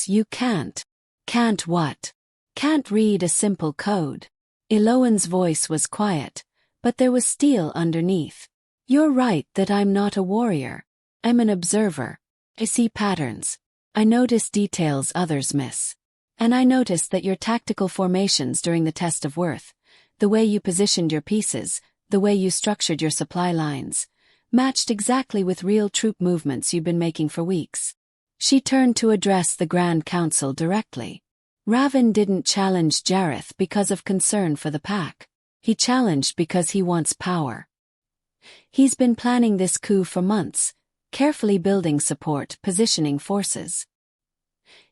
You can't. Can't what? Can't read a simple code. Eloan's voice was quiet, but there was steel underneath. You're right that I'm not a warrior. I'm an observer. I see patterns. I notice details others miss. And I noticed that your tactical formations during the test of worth, the way you positioned your pieces, the way you structured your supply lines, matched exactly with real troop movements you've been making for weeks. She turned to address the Grand Council directly. Raven didn't challenge Jareth because of concern for the pack. He challenged because he wants power. He's been planning this coup for months, carefully building support, positioning forces.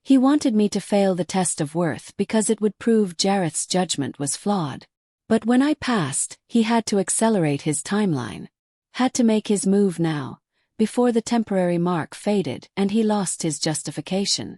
He wanted me to fail the test of worth because it would prove Jareth's judgment was flawed. But when I passed, he had to accelerate his timeline. Had to make his move now, before the temporary mark faded and he lost his justification.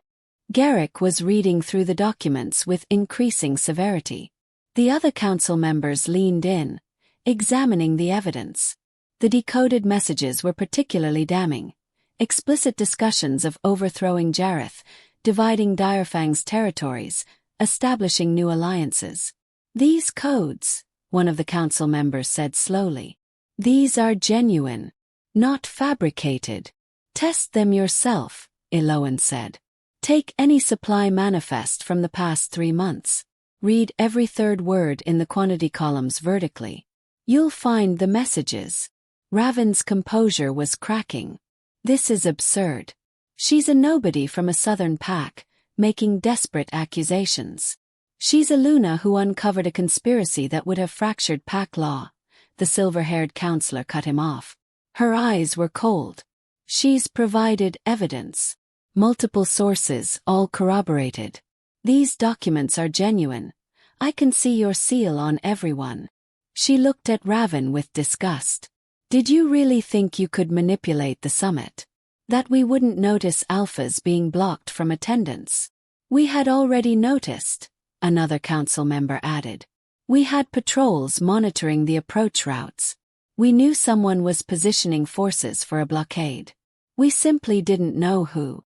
Garrick was reading through the documents with increasing severity. The other council members leaned in, examining the evidence. The decoded messages were particularly damning. Explicit discussions of overthrowing Jareth, dividing Direfang's territories, establishing new alliances. These codes, one of the council members said slowly. These are genuine, not fabricated. Test them yourself, Eloan said. Take any supply manifest from the past 3 months. Read every third word in the quantity columns vertically. You'll find the messages. Raven's composure was cracking. This is absurd. She's a nobody from a southern pack, making desperate accusations. She's a Luna who uncovered a conspiracy that would have fractured pack law. The silver-haired counselor cut him off. Her eyes were cold. She's provided evidence. Multiple sources, all corroborated. These documents are genuine. I can see your seal on everyone. She looked at Raven with disgust. Did you really think you could manipulate the summit? That we wouldn't notice alphas being blocked from attendance? We had already noticed, another council member added. We had patrols monitoring the approach routes. We knew someone was positioning forces for a blockade. We simply didn't know who.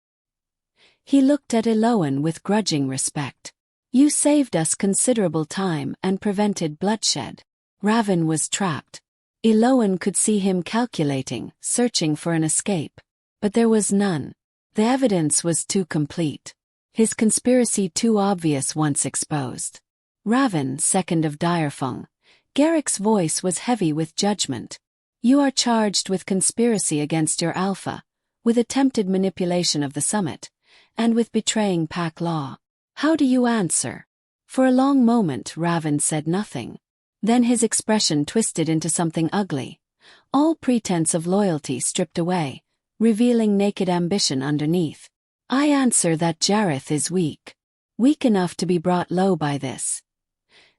He looked at Eloan with grudging respect. You saved us considerable time and prevented bloodshed. Raven was trapped. Eloan could see him calculating, searching for an escape. But there was none. The evidence was too complete. His conspiracy too obvious once exposed. Raven, second of Direfung. Garrick's voice was heavy with judgment. You are charged with conspiracy against your alpha, with attempted manipulation of the summit, and with betraying pack law. How do you answer? For a long moment Raven said nothing. Then his expression twisted into something ugly. All pretense of loyalty stripped away, revealing naked ambition underneath. I answer that Jareth is weak. Weak enough to be brought low by this.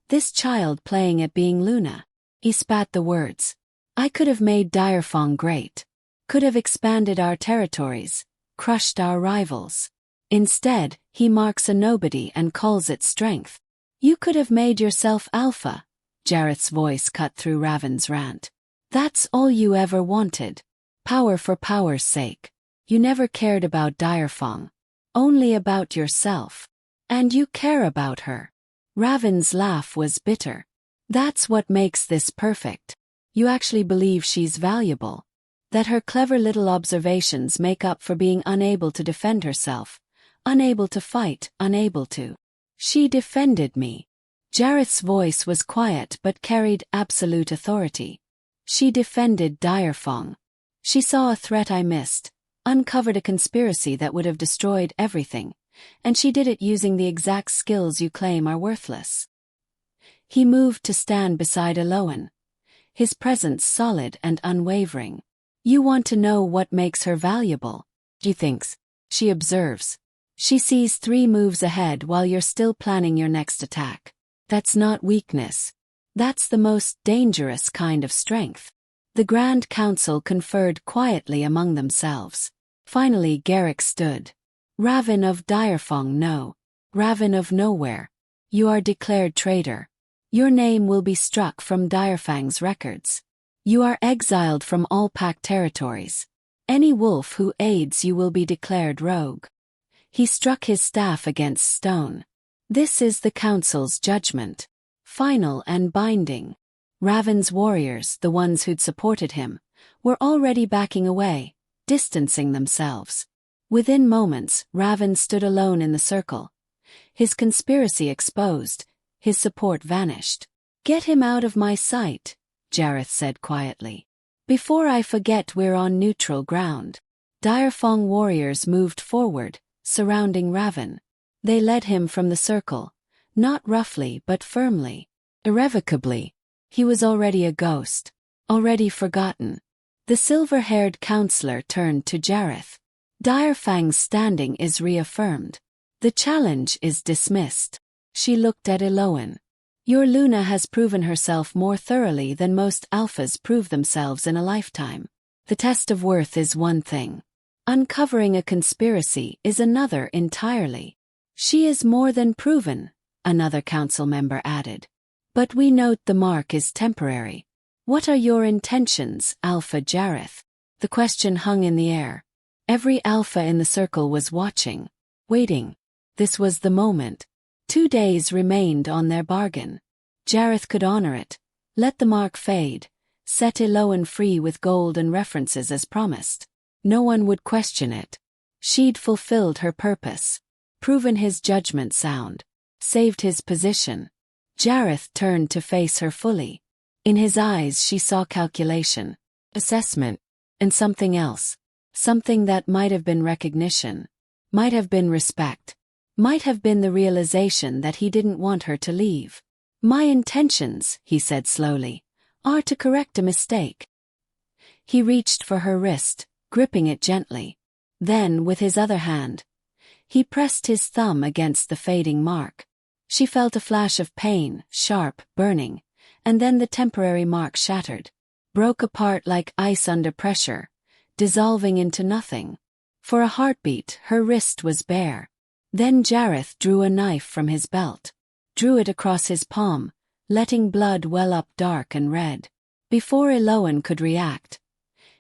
This child playing at being Luna. He spat the words. I could have made Direfong great. Could have expanded our territories, crushed our rivals. Instead, he marks a nobody and calls it strength. You could have made yourself alpha. Jareth's voice cut through Raven's rant. That's all you ever wanted. Power for power's sake. You never cared about Direfong. Only about yourself. And you care about her. Raven's laugh was bitter. That's what makes this perfect. You actually believe she's valuable. That her clever little observations make up for being unable to defend herself. Unable to fight, unable to. She defended me. Jareth's voice was quiet but carried absolute authority. She defended Direfong. She saw a threat I missed, uncovered a conspiracy that would have destroyed everything, and she did it using the exact skills you claim are worthless. He moved to stand beside Eloan, his presence solid and unwavering. You want to know what makes her valuable? She thinks. She observes. She sees 3 moves ahead while you're still planning your next attack. That's not weakness. That's the most dangerous kind of strength. The Grand Council conferred quietly among themselves. Finally Garrick stood. Raven of Direfong, no. Raven of nowhere. You are declared traitor. Your name will be struck from Direfang's records. You are exiled from all pack territories. Any wolf who aids you will be declared rogue. He struck his staff against stone. This is the Council's judgment. Final and binding. Raven's warriors, the ones who'd supported him, were already backing away, distancing themselves. Within moments, Raven stood alone in the circle. His conspiracy exposed, his support vanished. Get him out of my sight, Jareth said quietly. Before I forget we're on neutral ground. Direfong warriors moved forward, surrounding Raven. They led him from the circle, not roughly but firmly, irrevocably. He was already a ghost, already forgotten. The silver-haired counselor turned to Jareth. Direfang's standing is reaffirmed. The challenge is dismissed. She looked at Eloan. Your Luna has proven herself more thoroughly than most alphas prove themselves in a lifetime. The test of worth is one thing. Uncovering a conspiracy is another entirely. She is more than proven, another council member added. But we note the mark is temporary. What are your intentions, Alpha Jareth? The question hung in the air. Every alpha in the circle was watching, waiting. This was the moment. 2 days remained on their bargain. Jareth could honor it, let the mark fade, set Eloan free with gold and references as promised. No one would question it. She'd fulfilled her purpose, proven his judgment sound. saved his position. Jareth turned to face her fully. In his eyes she saw calculation, assessment, and something else. Something that might have been recognition, might have been respect, might have been the realization that he didn't want her to leave. "My intentions," he said slowly, "are to correct a mistake." He reached for her wrist, gripping it gently. Then, with his other hand, he pressed his thumb against the fading mark. She felt a flash of pain, sharp, burning, and then the temporary mark shattered, broke apart like ice under pressure, dissolving into nothing. For a heartbeat, her wrist was bare. Then Jareth drew a knife from his belt, drew it across his palm, letting blood well up dark and red. Before Eloan could react,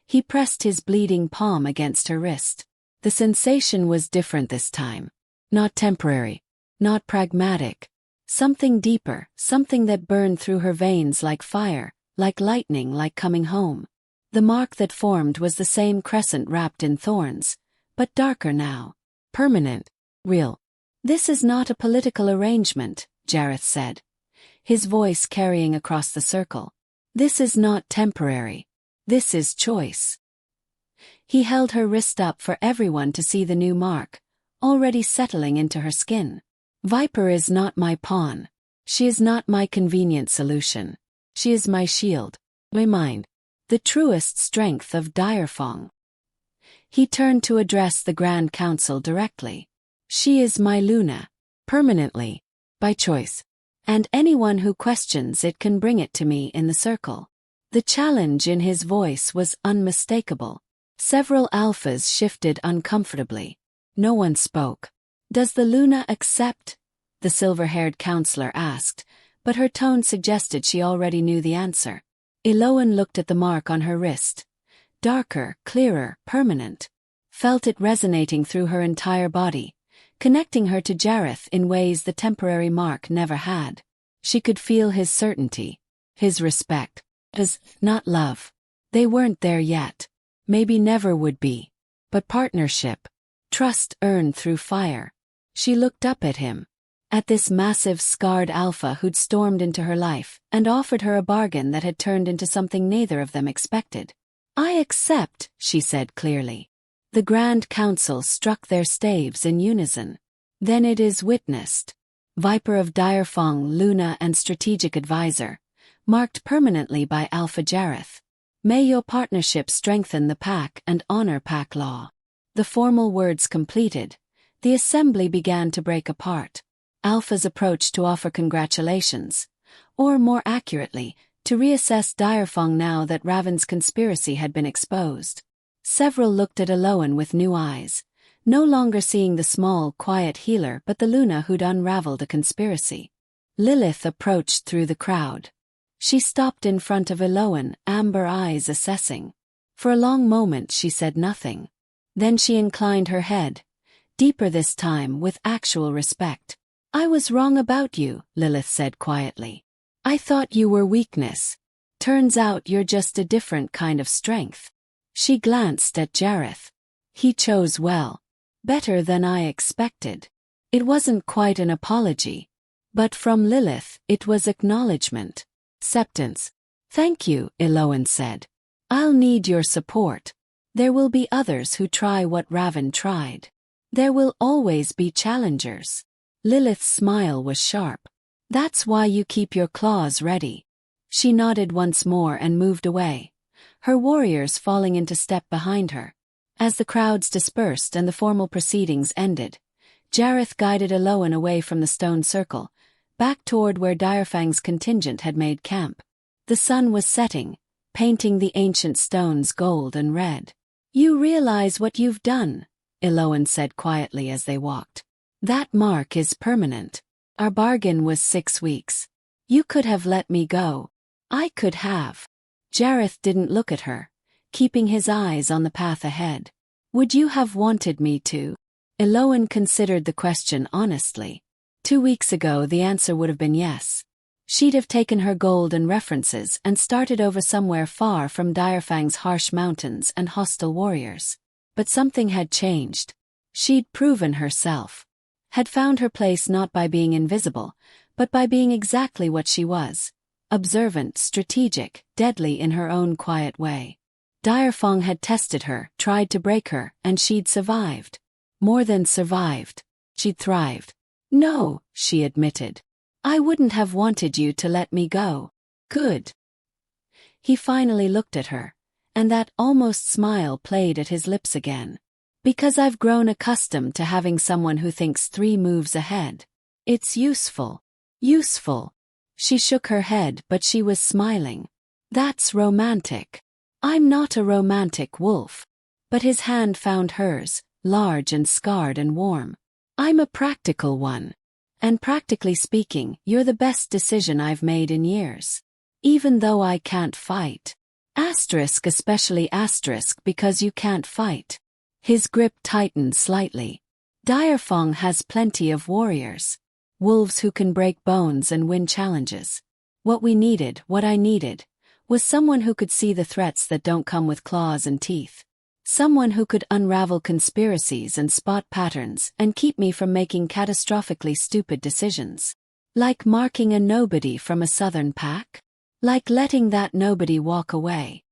he pressed his bleeding palm against her wrist. The sensation was different this time. Not temporary, not pragmatic. Something deeper, something that burned through her veins like fire, like lightning, like coming home. The mark that formed was the same crescent wrapped in thorns, but darker now. Permanent. Real. "This is not a political arrangement," Jareth said, his voice carrying across the circle. "This is not temporary. This is choice." He held her wrist up for everyone to see the new mark, already settling into her skin. "Viper is not my pawn. She is not my convenient solution. She is my shield, my mind, the truest strength of Direfong." He turned to address the Grand Council directly. "She is my Luna, permanently, by choice. And anyone who questions it can bring it to me in the circle." The challenge in his voice was unmistakable. Several alphas shifted uncomfortably. No one spoke. "Does the Luna accept?" the silver-haired counselor asked, but her tone suggested she already knew the answer. Eloan looked at the mark on her wrist. Darker, clearer, permanent. Felt it resonating through her entire body, connecting her to Jareth in ways the temporary mark never had. She could feel his certainty, his respect. As not love. They weren't there yet. Maybe never would be. But partnership. Trust earned through fire. She looked up at him. At this massive, scarred alpha who'd stormed into her life and offered her a bargain that had turned into something neither of them expected. "I accept," she said clearly. The Grand Council struck their staves in unison. Then it is witnessed. Viper of Direfong, Luna and Strategic Advisor, marked permanently by Alpha Jareth. May your partnership strengthen the pack and honor pack law. The formal words completed, the assembly began to break apart. Alpha's approach to offer congratulations, or more accurately, to reassess Direfong now that Raven's conspiracy had been exposed. Several looked at Eloan with new eyes, no longer seeing the small, quiet healer but the Luna who'd unraveled a conspiracy. Lilith approached through the crowd. She stopped in front of Eloan, amber eyes assessing. For a long moment she said nothing. Then she inclined her head, deeper this time with actual respect. "I was wrong about you," Lilith said quietly. "I thought you were weakness. Turns out you're just a different kind of strength." She glanced at Jareth. "He chose well. Better than I expected." It wasn't quite an apology. But from Lilith, it was acknowledgement. Acceptance. "Thank you," Eloan said. "I'll need your support. There will be others who try what Raven tried. There will always be challengers." Lilith's smile was sharp. "That's why you keep your claws ready." She nodded once more and moved away, her warriors falling into step behind her. As the crowds dispersed and the formal proceedings ended, Jareth guided Eloan away from the stone circle, back toward where Direfang's contingent had made camp. The sun was setting, painting the ancient stones gold and red. "You realize what you've done," Eloan said quietly as they walked. "That mark is permanent. Our bargain was 6 weeks. You could have let me go. I could have." Jareth didn't look at her, keeping his eyes on the path ahead. "Would you have wanted me to?" Eloan considered the question honestly. 2 weeks ago the answer would have been yes. She'd have taken her gold and references and started over somewhere far from Direfang's harsh mountains and hostile warriors. But something had changed. She'd proven herself. had found her place not by being invisible, but by being exactly what she was: observant, strategic, deadly in her own quiet way. Direfong had tested her, tried to break her, and she'd survived. More than survived. She'd thrived. "No," she admitted. "I wouldn't have wanted you to let me go." "Good." He finally looked at her, and that almost smile played at his lips again. "Because I've grown accustomed to having someone who thinks 3 moves ahead. It's useful." "Useful." She shook her head, but she was smiling. "That's romantic." "I'm not a romantic wolf." But his hand found hers, large and scarred and warm. "I'm a practical one. And practically speaking, you're the best decision I've made in years. Even though I can't fight. Asterisk, especially asterisk, because you can't fight." His grip tightened slightly. "Direfong has plenty of warriors. Wolves who can break bones and win challenges. What I needed, was someone who could see the threats that don't come with claws and teeth. Someone who could unravel conspiracies and spot patterns and keep me from making catastrophically stupid decisions. Like marking a nobody from a southern pack? Like letting that nobody walk away."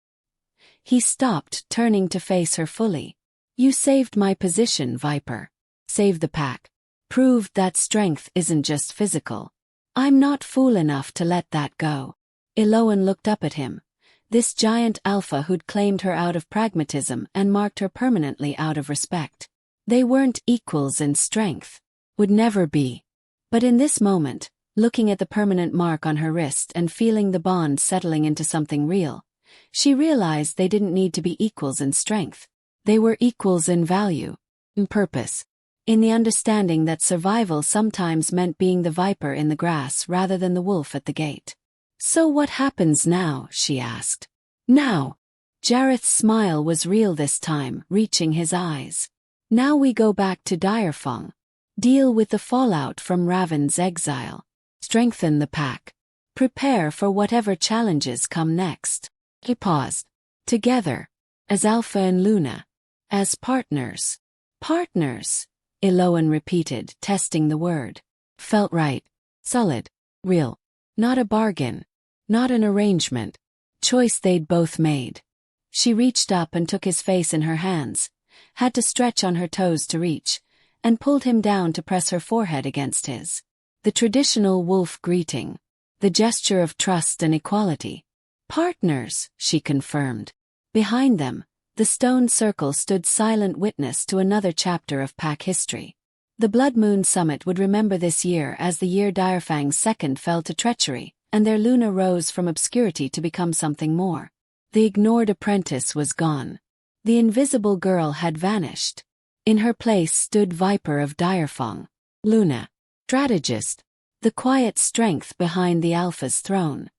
He stopped, turning to face her fully. "You saved my position, Viper. Saved the pack. Proved that strength isn't just physical. I'm not fool enough to let that go." Eloan looked up at him. This giant alpha who'd claimed her out of pragmatism and marked her permanently out of respect. They weren't equals in strength. Would never be. But in this moment, looking at the permanent mark on her wrist and feeling the bond settling into something real, she realized they didn't need to be equals in strength. They were equals in value, in purpose, in the understanding that survival sometimes meant being the viper in the grass rather than the wolf at the gate. "So what happens now?" she asked. "Now." Jareth's smile was real this time, reaching his eyes. "Now we go back to Direfong. Deal with the fallout from Raven's exile. Strengthen the pack. Prepare for whatever challenges come next." He paused. "Together. As Alpha and Luna. As partners." "Partners," Eloan repeated, testing the word. Felt right. Solid. Real. Not a bargain. Not an arrangement. Choice they'd both made. She reached up and took his face in her hands, had to stretch on her toes to reach, and pulled him down to press her forehead against his. The traditional wolf greeting. The gesture of trust and equality. "Partners," she confirmed. Behind them, the stone circle stood silent witness to another chapter of pack history. The Blood Moon Summit would remember this year as the year Direfang's second fell to treachery, and their Luna rose from obscurity to become something more. The ignored apprentice was gone. The invisible girl had vanished. In her place stood Viper of Direfong. Luna. Strategist. The quiet strength behind the Alpha's throne.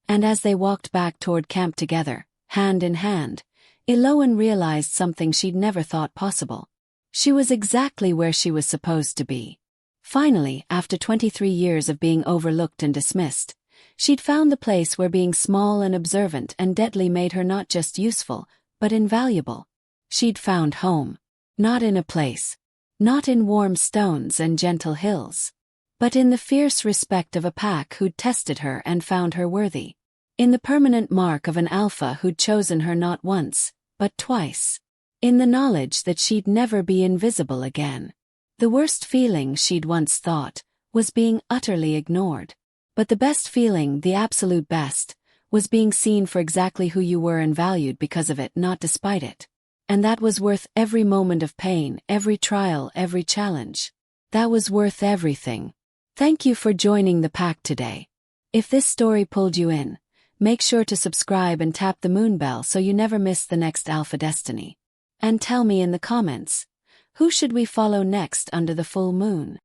And as they walked back toward camp together, hand in hand, Eloan realized something she'd never thought possible. She was exactly where she was supposed to be. Finally, after 23 years of being overlooked and dismissed, she'd found the place where being small and observant and deadly made her not just useful, but invaluable. She'd found home. Not in a place. Not in warm stones and gentle hills. But in the fierce respect of a pack who'd tested her and found her worthy. In the permanent mark of an alpha who'd chosen her not once, but twice. In the knowledge that she'd never be invisible again. The worst feeling she'd once thought was being utterly ignored. But the best feeling, the absolute best, was being seen for exactly who you were and valued because of it, not despite it. And that was worth every moment of pain, every trial, every challenge. That was worth everything. Thank you for joining the pack today. If this story pulled you in, make sure to subscribe and tap the moon bell so you never miss the next Alpha Destiny. And tell me in the comments, who should we follow next under the full moon?